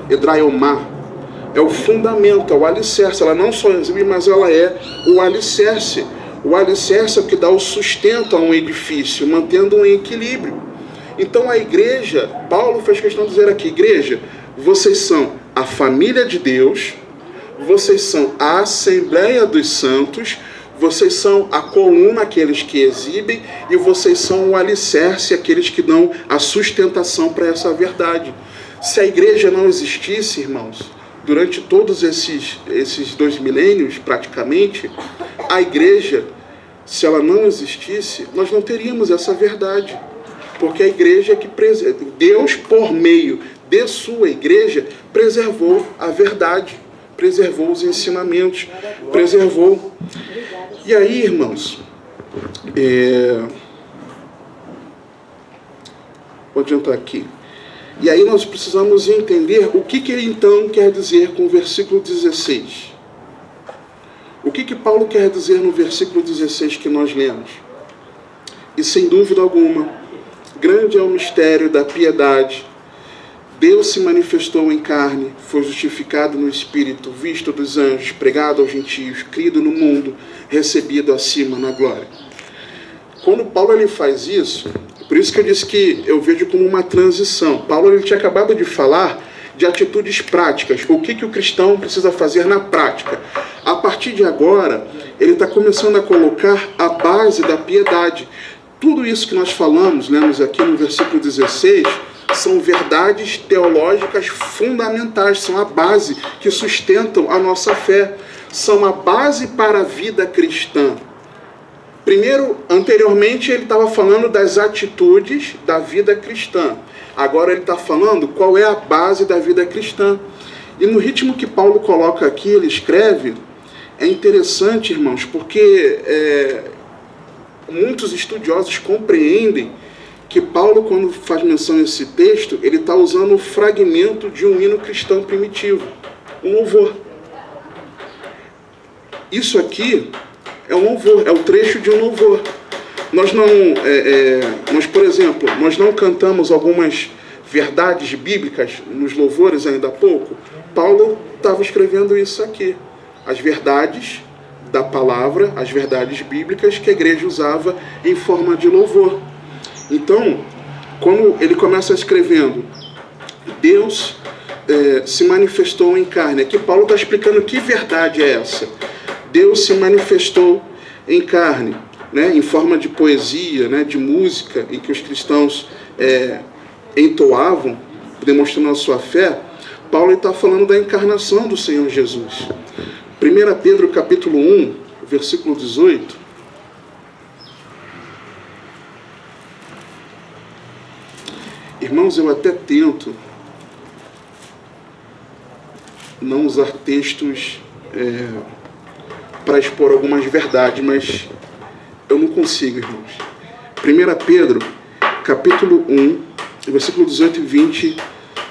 É o fundamento, é o alicerce. Ela não só exibe, mas ela é o alicerce. O alicerce é o que dá o sustento a um edifício, mantendo um equilíbrio. Então a igreja, Paulo fez questão de dizer aqui, igreja, vocês são a família de Deus, vocês são a Assembleia dos Santos, vocês são a coluna, aqueles que exibem, e vocês são o alicerce, aqueles que dão a sustentação para essa verdade. Se a igreja não existisse, irmãos, durante todos esses 2 milênios, praticamente, a igreja, se ela não existisse, nós não teríamos essa verdade. Porque a igreja é que Deus, por meio de sua igreja, preservou a verdade, preservou os ensinamentos, preservou. E aí, irmãos, vou adiantar aqui. E aí nós precisamos entender o que ele então quer dizer com o versículo 16. O que Paulo quer dizer no versículo 16 que nós lemos? E sem dúvida alguma, grande é o mistério da piedade. Deus se manifestou em carne, foi justificado no Espírito, visto dos anjos, pregado aos gentios, crido no mundo, recebido acima na glória. Quando Paulo ele faz isso, por isso que eu disse que eu vejo como uma transição. Paulo ele tinha acabado de falar de atitudes práticas, o que o cristão precisa fazer na prática. A partir de agora, ele está começando a colocar a base da piedade. Tudo isso que nós falamos, lemos aqui no versículo 16, são verdades teológicas fundamentais, são a base que sustentam a nossa fé, são a base para a vida cristã. Primeiro, anteriormente, ele estava falando das atitudes da vida cristã. Agora ele está falando qual é a base da vida cristã. E no ritmo que Paulo coloca aqui, ele escreve, é interessante, irmãos, porque muitos estudiosos compreendem que Paulo, quando faz menção a esse texto, ele está usando um fragmento de um hino cristão primitivo, um louvor. Isso aqui é um louvor, é o trecho de um louvor. Nós, por exemplo, nós não cantamos algumas verdades bíblicas nos louvores ainda há pouco. Paulo estava escrevendo isso aqui. As verdades da palavra, as verdades bíblicas que a igreja usava em forma de louvor. Então, quando ele começa escrevendo, Deus se manifestou em carne. Aqui Paulo está explicando que verdade é essa. Deus se manifestou em carne, né, em forma de poesia, né, de música, em que os cristãos entoavam, demonstrando a sua fé. Paulo está falando da encarnação do Senhor Jesus. 1 Pedro capítulo 1, versículo 18. Irmãos, eu até tento não usar textos para expor algumas verdades, mas eu não consigo, irmãos. 1 Pedro, capítulo 1, versículo 18 e 20,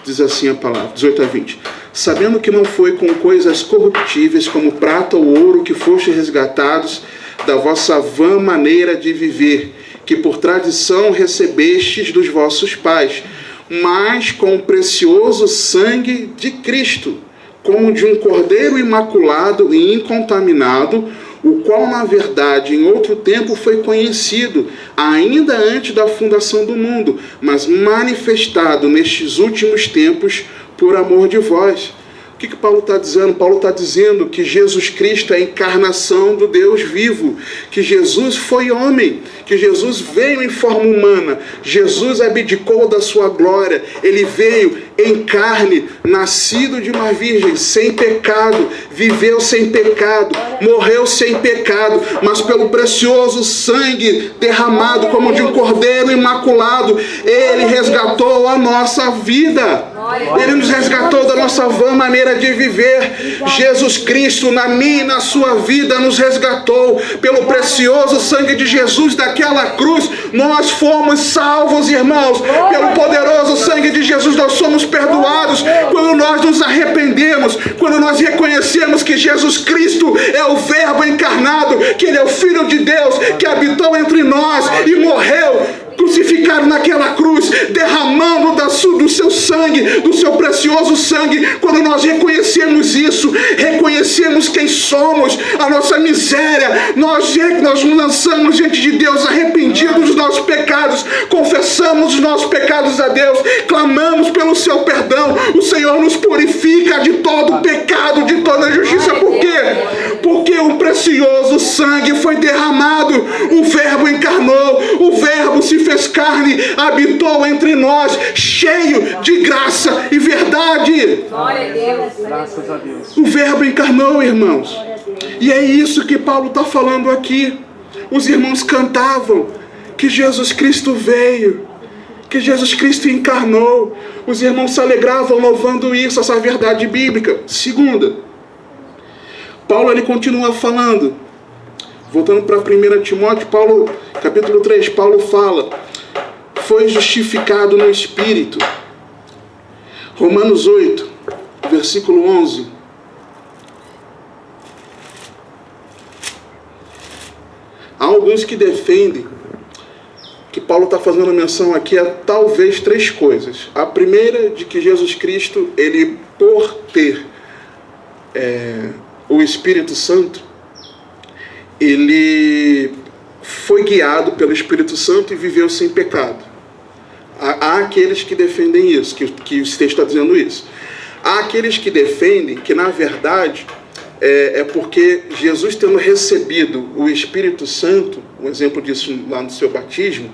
diz assim a palavra, 18 a 20. Sabendo que não foi com coisas corruptíveis, como prata ou ouro, que foste resgatados da vossa vã maneira de viver, que por tradição recebestes dos vossos pais, mas com o precioso sangue de Cristo, como de um cordeiro imaculado e incontaminado, o qual, na verdade, em outro tempo foi conhecido, ainda antes da fundação do mundo, mas manifestado nestes últimos tempos por amor de vós. O que Paulo está dizendo? Paulo está dizendo que Jesus Cristo é a encarnação do Deus vivo, que Jesus foi homem, que Jesus veio em forma humana, Jesus abdicou da sua glória, ele veio em carne, nascido de uma virgem, sem pecado, viveu sem pecado, morreu sem pecado, mas pelo precioso sangue derramado como de um cordeiro imaculado, ele resgatou a nossa vida. Ele nos resgatou da nossa vã maneira de viver. Jesus Cristo, na minha e na sua vida, nos resgatou. Pelo precioso sangue de Jesus daquela cruz, nós fomos salvos, irmãos. Pelo poderoso sangue de Jesus, nós somos perdoados. Quando nós nos arrependemos, quando nós reconhecemos que Jesus Cristo é o Verbo encarnado, que Ele é o Filho de Deus, que habitou entre nós e morreu crucificado naquela cruz, derramando do seu sangue, do seu precioso sangue. Quando nós reconhecemos isso, reconhecemos quem somos, a nossa miséria, nós nos lançamos diante de Deus arrependidos dos nossos pecados, confessamos os nossos pecados a Deus, clamamos pelo seu perdão. O Senhor nos purifica de todo pecado, de toda injustiça. Por quê? Porque o precioso sangue foi derramado, o Verbo encarnou, o Verbo se fez carne, habitou entre nós, cheio de graça e verdade. Glória a Deus. Graças a Deus. O Verbo encarnou, irmãos. E é isso que Paulo está falando aqui. Os irmãos cantavam que Jesus Cristo veio, que Jesus Cristo encarnou. Os irmãos se alegravam louvando isso, essa verdade bíblica. Segunda, Paulo ele continua falando. Voltando para 1 Timóteo, Paulo, capítulo 3, Paulo fala: foi justificado no Espírito. Romanos 8, versículo 11. Há alguns que defendem que Paulo está fazendo menção aqui a talvez três coisas. A primeira, de que Jesus Cristo, ele por ter o Espírito Santo, ele foi guiado pelo Espírito Santo e viveu sem pecado. Há aqueles que defendem isso, que o texto está dizendo isso. Há aqueles que defendem que, na verdade, é porque Jesus, tendo recebido o Espírito Santo, um exemplo disso lá no seu batismo,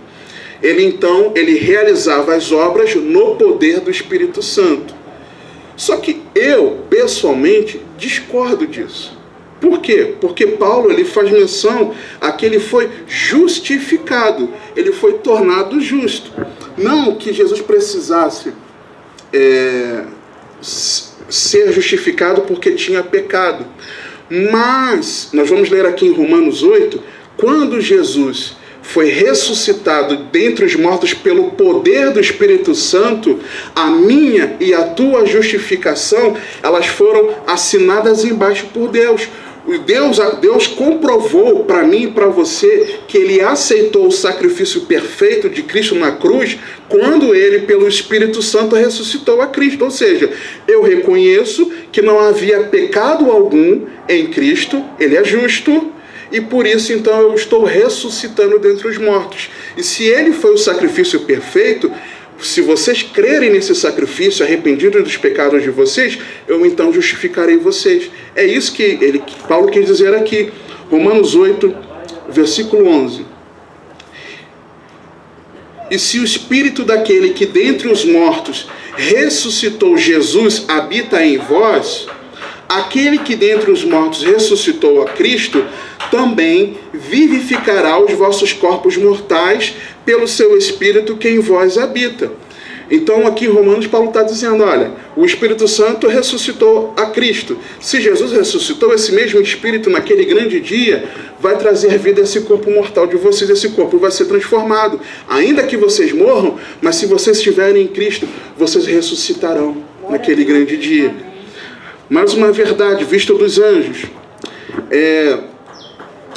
ele realizava as obras no poder do Espírito Santo. Só que eu, pessoalmente, discordo disso. Por quê? Porque Paulo ele faz menção a que ele foi justificado, ele foi tornado justo. Não que Jesus precisasse ser justificado porque tinha pecado. Mas, nós vamos ler aqui em Romanos 8, quando Jesus foi ressuscitado dentre os mortos pelo poder do Espírito Santo, a minha e a tua justificação, elas foram assinadas embaixo por Deus. Deus comprovou para mim e para você que ele aceitou o sacrifício perfeito de Cristo na cruz quando ele, pelo Espírito Santo, ressuscitou a Cristo. Ou seja, eu reconheço que não havia pecado algum em Cristo, ele é justo, e por isso então eu estou ressuscitando dentre os mortos. E se ele foi o sacrifício perfeito, se vocês crerem nesse sacrifício, arrependidos dos pecados de vocês, eu então justificarei vocês. É isso que Paulo quer dizer aqui. Romanos 8, versículo 11. E se o Espírito daquele que dentre os mortos ressuscitou Jesus habita em vós, aquele que dentre os mortos ressuscitou a Cristo, também vivificará os vossos corpos mortais pelo seu Espírito que em vós habita. Então aqui em Romanos, Paulo está dizendo, olha, o Espírito Santo ressuscitou a Cristo. Se Jesus ressuscitou, esse mesmo Espírito naquele grande dia vai trazer vida a esse corpo mortal de vocês. Esse corpo vai ser transformado. Ainda que vocês morram, mas se vocês estiverem em Cristo, vocês ressuscitarão naquele grande dia. Mais uma verdade vista dos anjos.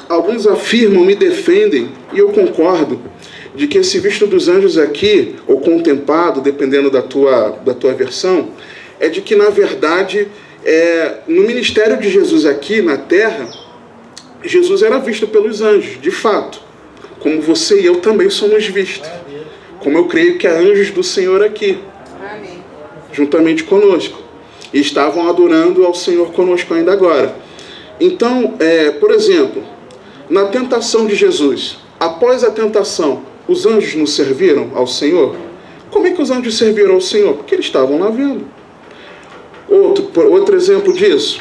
Alguns afirmam, me defendem, e eu concordo, de que esse visto dos anjos aqui, ou contemplado, dependendo da tua versão, é de que, na verdade, no ministério de Jesus aqui na terra, Jesus era visto pelos anjos, de fato, como você e eu também somos vistos, como eu creio que há anjos do Senhor aqui, juntamente conosco, e estavam adorando ao Senhor conosco ainda agora. Então, por exemplo, na tentação de Jesus, após a tentação, os anjos não serviram ao Senhor? Como é que os anjos serviram ao Senhor? Porque eles estavam lá vendo. Outro exemplo disso,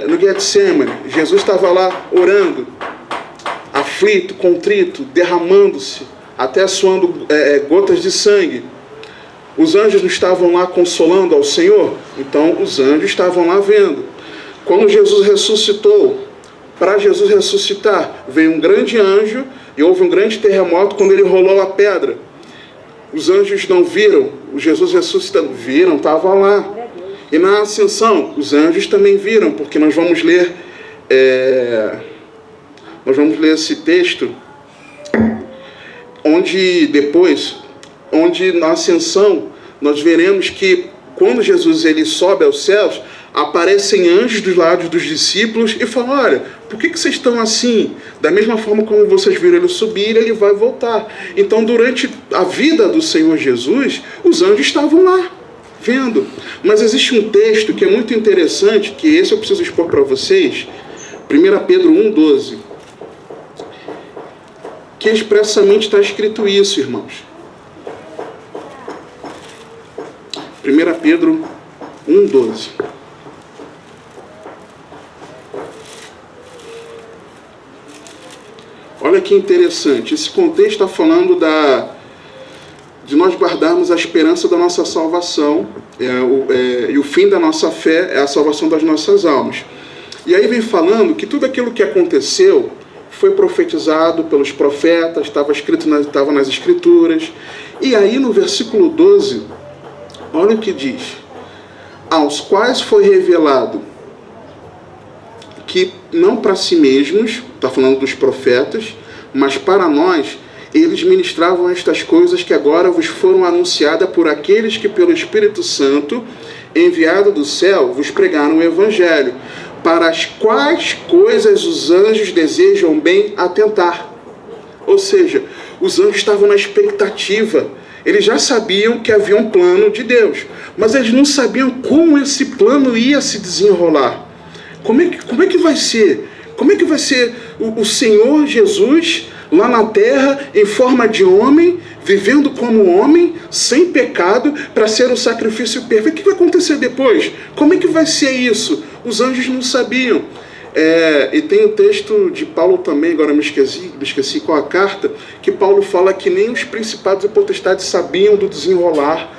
no Getsemane, Jesus estava lá orando, aflito, contrito, derramando-se, até suando gotas de sangue. Os anjos não estavam lá consolando ao Senhor? Então os anjos estavam lá vendo. Quando Jesus ressuscitou, para Jesus ressuscitar, veio um grande anjo e houve um grande terremoto quando ele rolou a pedra. Os anjos não viram, o Jesus ressuscitando, viram, estava lá. E na ascensão, os anjos também viram, porque nós vamos ler esse texto, onde na ascensão nós veremos que quando Jesus ele sobe aos céus, aparecem anjos dos lados dos discípulos e falam: olha, por que vocês estão assim? Da mesma forma como vocês viram ele subir, ele vai voltar. Então, durante a vida do Senhor Jesus, os anjos estavam lá, vendo. Mas existe um texto que é muito interessante, que esse eu preciso expor para vocês, 1 Pedro 1,12, que expressamente está escrito isso, irmãos. 1 Pedro 1,12. Olha que interessante, esse contexto está falando de nós guardarmos a esperança da nossa salvação, e o fim da nossa fé é a salvação das nossas almas. E aí vem falando que tudo aquilo que aconteceu foi profetizado pelos profetas, estava nas Escrituras. E aí no versículo 12, olha o que diz: aos quais foi revelado que não para si mesmos, está falando dos profetas, mas para nós, eles ministravam estas coisas que agora vos foram anunciadas por aqueles que pelo Espírito Santo, enviado do céu, vos pregaram o Evangelho, para as quais coisas os anjos desejam bem atentar. Ou seja, os anjos estavam na expectativa. Eles já sabiam que havia um plano de Deus, mas eles não sabiam como esse plano ia se desenrolar. Como é que vai ser? Como é que vai ser o Senhor Jesus lá na terra, em forma de homem, vivendo como homem, sem pecado, para ser o sacrifício perfeito? O que vai acontecer depois? Como é que vai ser isso? Os anjos não sabiam. E tem o texto de Paulo também, agora me esqueci qual a carta, que Paulo fala que nem os principados e potestades sabiam do desenrolar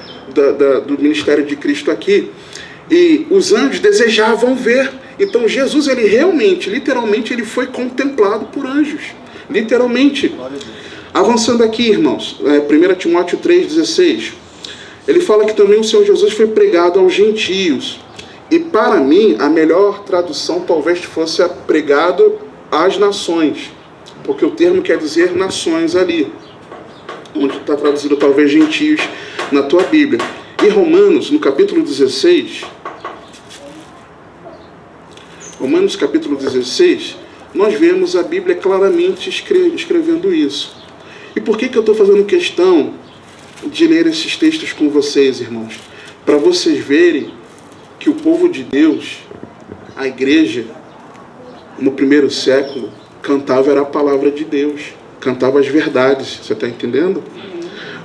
do ministério de Cristo aqui. E os anjos desejavam ver. Então Jesus, ele realmente, literalmente, ele foi contemplado por anjos. Literalmente. Avançando aqui, irmãos, 1 Timóteo 3,16. Ele fala que também o Senhor Jesus foi pregado aos gentios. E para mim, a melhor tradução talvez fosse pregado às nações. Porque o termo quer dizer nações ali. Onde está traduzido talvez gentios na tua Bíblia. E Romanos, no capítulo 16... Romanos capítulo 16, nós vemos a Bíblia claramente escrevendo isso. E por que eu estou fazendo questão de ler esses textos com vocês, irmãos? Para vocês verem que o povo de Deus, a igreja, no primeiro século, cantava era a palavra de Deus, cantava as verdades, você está entendendo?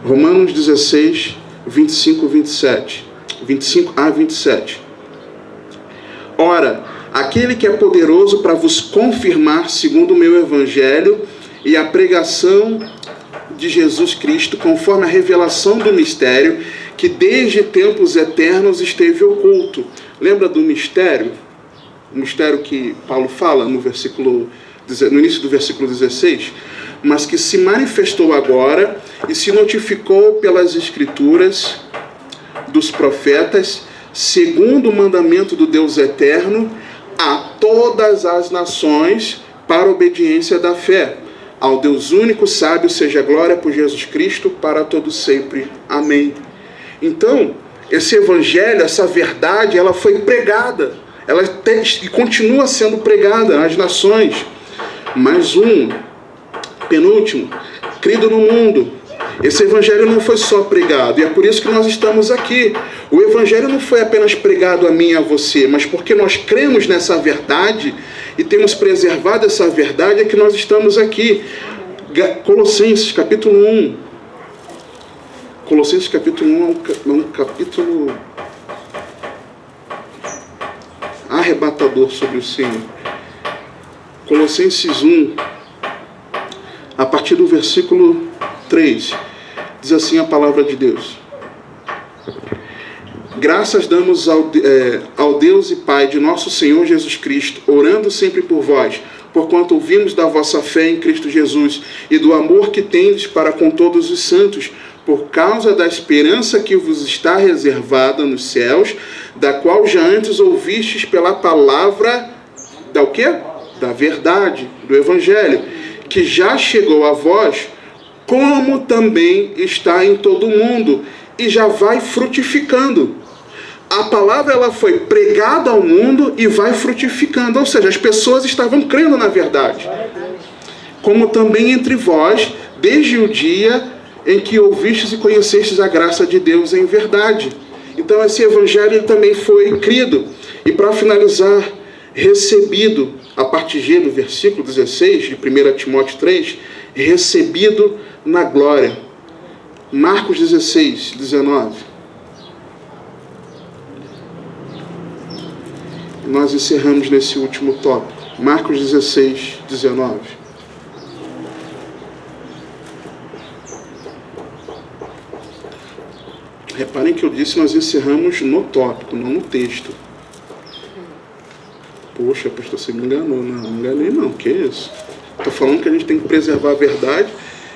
Romanos 16, 25 a 27. Ora, aquele que é poderoso para vos confirmar segundo o meu evangelho e a pregação de Jesus Cristo, conforme a revelação do mistério, que desde tempos eternos esteve oculto. Lembra do mistério? O mistério que Paulo fala no início do versículo 16? Mas que se manifestou agora e se notificou pelas Escrituras dos profetas, segundo o mandamento do Deus eterno, a todas as nações para a obediência da fé, Ao Deus único, sábio, seja glória por Jesus Cristo para todo sempre. Amém. Então, esse evangelho, essa verdade, ela foi pregada. Ela e continua sendo pregada nas nações. Mais um, penúltimo, crido no mundo. Esse evangelho não foi só pregado, e é por isso que nós estamos aqui. O evangelho não foi apenas pregado a mim e a você, mas porque nós cremos nessa verdade e temos preservado essa verdade é que nós estamos aqui. Colossenses capítulo 1. Colossenses capítulo 1 é um capítulo arrebatador sobre o Senhor. Colossenses 1, a partir do versículo 3, diz assim a palavra de Deus: graças damos ao Deus e Pai de nosso Senhor Jesus Cristo, orando sempre por vós, porquanto ouvimos da vossa fé em Cristo Jesus e do amor que tendes para com todos os santos, por causa da esperança que vos está reservada nos céus, da qual já antes ouvistes pela palavra da o quê? Da verdade, do Evangelho, que já chegou a vós, como também está em todo o mundo, e já vai frutificando. A palavra ela foi pregada ao mundo e vai frutificando, ou seja, as pessoas estavam crendo na verdade. Como também entre vós, desde o dia em que ouvistes e conhecestes a graça de Deus em verdade. Então esse evangelho ele também foi crido. E para finalizar, recebido, a parte G do versículo 16 de 1 Timóteo 3, recebido na glória. Marcos 16, 19. Nós encerramos nesse último tópico. Marcos 16, 19. Reparem que eu disse nós encerramos no tópico, não no texto. Poxa, pastor, você me enganou. Não enganei não, que isso? Estou falando que a gente tem que preservar a verdade.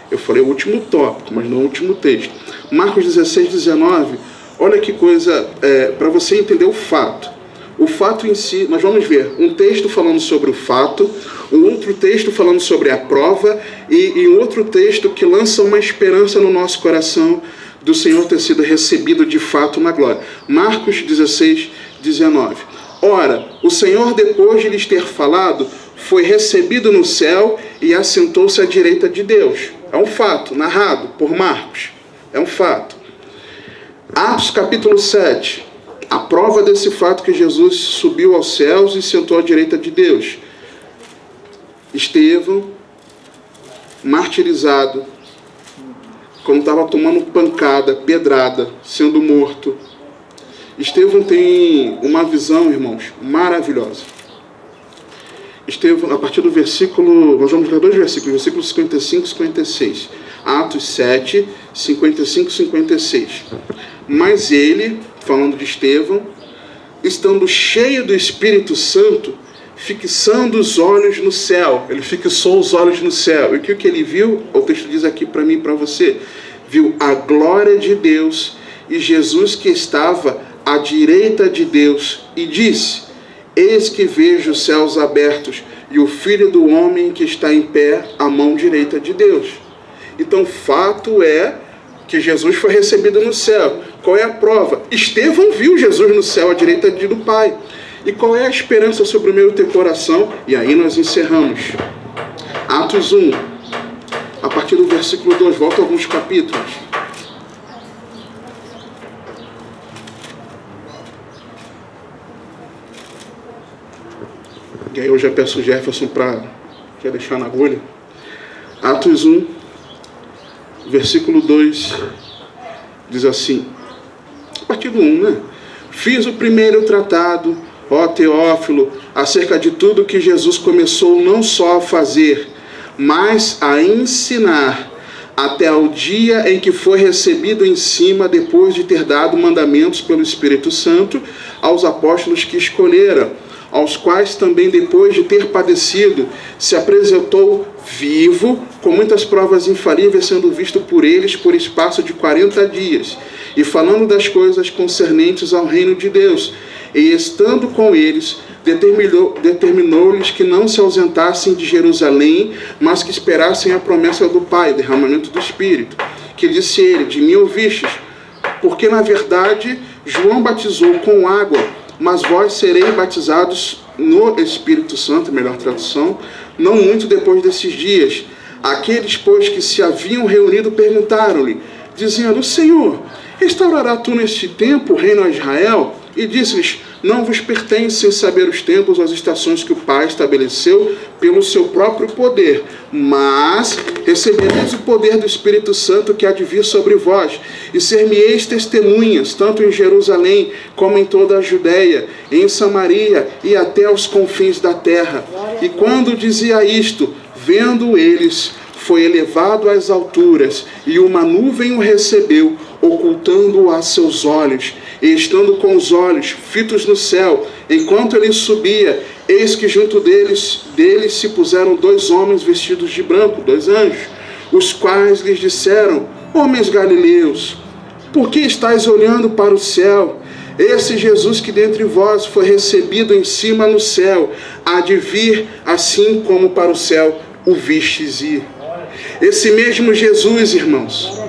Eu falei o último tópico, mas não o último texto. Marcos 16, 19. Olha que coisa, para você entender o fato. O fato em si, nós vamos ver um texto falando sobre o fato, um outro texto falando sobre a prova e um outro texto que lança uma esperança no nosso coração do Senhor ter sido recebido de fato na glória. Marcos 16, 19. Ora, o Senhor, depois de lhes ter falado, foi recebido no céu e assentou-se à direita de Deus. É um fato, narrado por Marcos. É um fato. Atos capítulo 7. A prova desse fato que Jesus subiu aos céus e sentou à direita de Deus. Estevão, martirizado, quando estava tomando pancada, pedrada, sendo morto. Estevão tem uma visão, irmãos, maravilhosa. Estevão, a partir do versículo, nós vamos ler dois versículos, versículos 55 e 56. Atos 7, 55 e 56. Mas ele, falando de Estevão, estando cheio do Espírito Santo, fixando os olhos no céu. Ele fixou os olhos no céu. E o que ele viu? O texto diz aqui para mim e para você. Viu a glória de Deus e Jesus que estava à direita de Deus. E disse: eis que vejo os céus abertos e o Filho do Homem que está em pé à mão direita de Deus. Então, fato é que Jesus foi recebido no céu. Qual é a prova? Estevão viu Jesus no céu à direita do Pai. E qual é a esperança sobre o meu e teu coração? E aí nós encerramos. Atos 1, a partir do versículo 2, volta alguns capítulos. E aí eu já peço o Jefferson para deixar na agulha. Atos 1, versículo 2, diz assim, a partir do 1, né? Fiz o primeiro tratado, ó Teófilo, acerca de tudo que Jesus começou não só a fazer, mas a ensinar, até o dia em que foi recebido em cima, depois de ter dado mandamentos pelo Espírito Santo aos apóstolos que escolhera, aos quais também depois de ter padecido, se apresentou vivo, com muitas provas infalíveis, sendo visto por eles por espaço de 40 dias, e falando das coisas concernentes ao reino de Deus, E estando com eles, determinou-lhes que não se ausentassem de Jerusalém, mas que esperassem a promessa do Pai, o derramamento do Espírito. Que disse ele: de mim ouvistes, porque na verdade João batizou com água, mas vós sereis batizados no Espírito Santo, melhor tradução, não muito depois desses dias. Aqueles, pois, que se haviam reunido perguntaram-lhe, dizendo: Senhor, restaurará tu neste tempo o reino a Israel? E disse-lhes: não vos pertencem saber os tempos ou as estações que o Pai estabeleceu pelo seu próprio poder, mas recebereis o poder do Espírito Santo que há de vir sobre vós, e ser-me-eis testemunhas, tanto em Jerusalém como em toda a Judéia, em Samaria e até aos confins da terra. E quando dizia isto, vendo eles, foi elevado às alturas, e uma nuvem o recebeu, ocultando-o a seus olhos. E estando com os olhos fitos no céu, enquanto ele subia, eis que junto deles se puseram 2 homens vestidos de branco, 2 anjos, os quais lhes disseram: homens galileus, por que estáis olhando para o céu? Esse Jesus que dentre vós foi recebido em cima no céu, há de vir assim como para o céu o vistes ir. Esse mesmo Jesus, irmãos,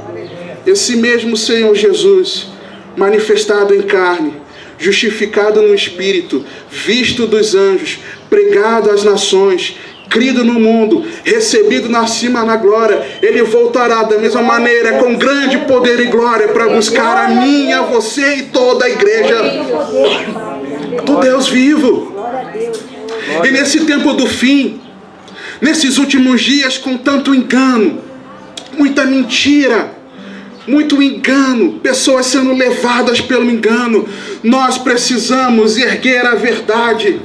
esse mesmo Senhor Jesus, manifestado em carne, justificado no Espírito, visto dos anjos, pregado às nações, crido no mundo, recebido na cima na glória, ele voltará da mesma maneira, com grande poder e glória, para buscar a mim, a você e toda a igreja do Deus vivo. E nesse tempo do fim, nesses últimos dias, com tanto engano, muita mentira, muito engano, pessoas sendo levadas pelo engano, nós precisamos erguer a verdade.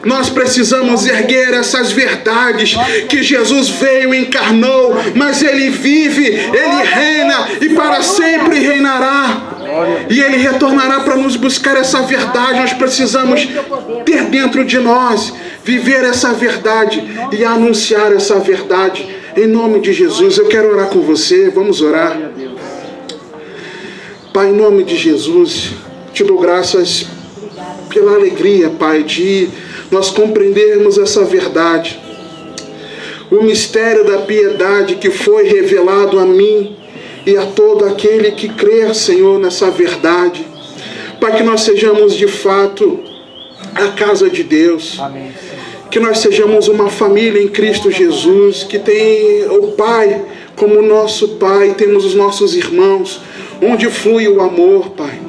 Nós precisamos erguer essas verdades, que Jesus veio, encarnou, mas Ele vive, Ele reina e para sempre reinará. E Ele retornará para nos buscar essa verdade. Nós precisamos ter dentro de nós, viver essa verdade e anunciar essa verdade. Em nome de Jesus, eu quero orar com você, vamos orar. Pai, em nome de Jesus, te dou graças pela alegria, Pai, de nós compreendermos essa verdade. O mistério da piedade que foi revelado a mim e a todo aquele que crer, Senhor, nessa verdade. Pai, que nós sejamos de fato a casa de Deus. Amém. Que nós sejamos uma família em Cristo Jesus, que tem o Pai como nosso Pai, temos os nossos irmãos, onde flui o amor, Pai.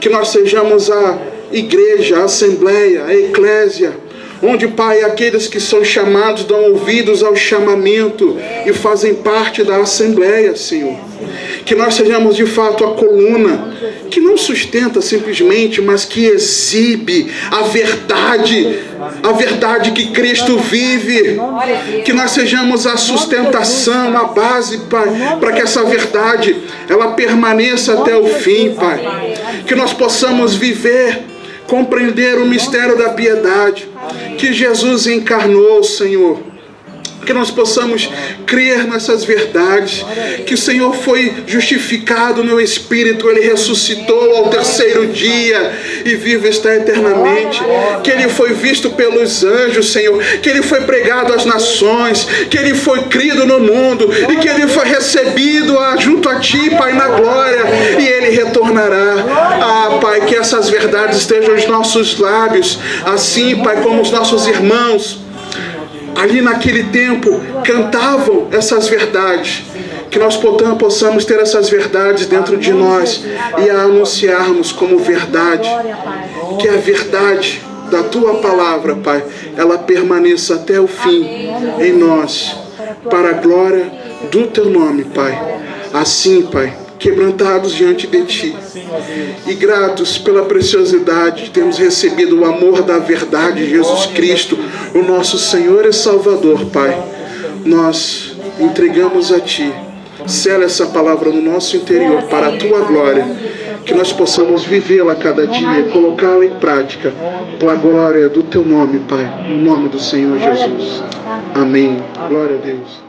Que nós sejamos a igreja, a assembleia, a eclésia, onde, Pai, aqueles que são chamados dão ouvidos ao chamamento e fazem parte da assembleia, Senhor. Que nós sejamos de fato a coluna que não sustenta simplesmente, mas que exibe a verdade que Cristo vive. Que nós sejamos a sustentação, a base, Pai, para que essa verdade ela permaneça até o fim, Pai. Que nós possamos viver, compreender o mistério da piedade que Jesus encarnou, Senhor. Que nós possamos crer nessas verdades, que o Senhor foi justificado no Espírito, Ele ressuscitou ao 3º dia e vive está eternamente, que Ele foi visto pelos anjos, Senhor, que Ele foi pregado às nações, que Ele foi crido no mundo e que Ele foi recebido junto a Ti, Pai, na glória, e Ele retornará. Ah, Pai, que essas verdades estejam nos nossos lábios, assim, Pai, como os nossos irmãos ali naquele tempo cantavam essas verdades, que nós possamos ter essas verdades dentro de nós e a anunciarmos como verdade, que a verdade da Tua palavra, Pai, ela permaneça até o fim em nós, para a glória do Teu nome, Pai. Assim, Pai, quebrantados diante de Ti e gratos pela preciosidade de termos recebido o amor da verdade de Jesus Cristo, o nosso Senhor e Salvador, Pai, nós entregamos a Ti. Sela essa palavra no nosso interior para a Tua glória, que nós possamos vivê-la cada dia, colocá-la em prática, para a glória do Teu nome, Pai, no nome do Senhor Jesus. Amém. Glória a Deus.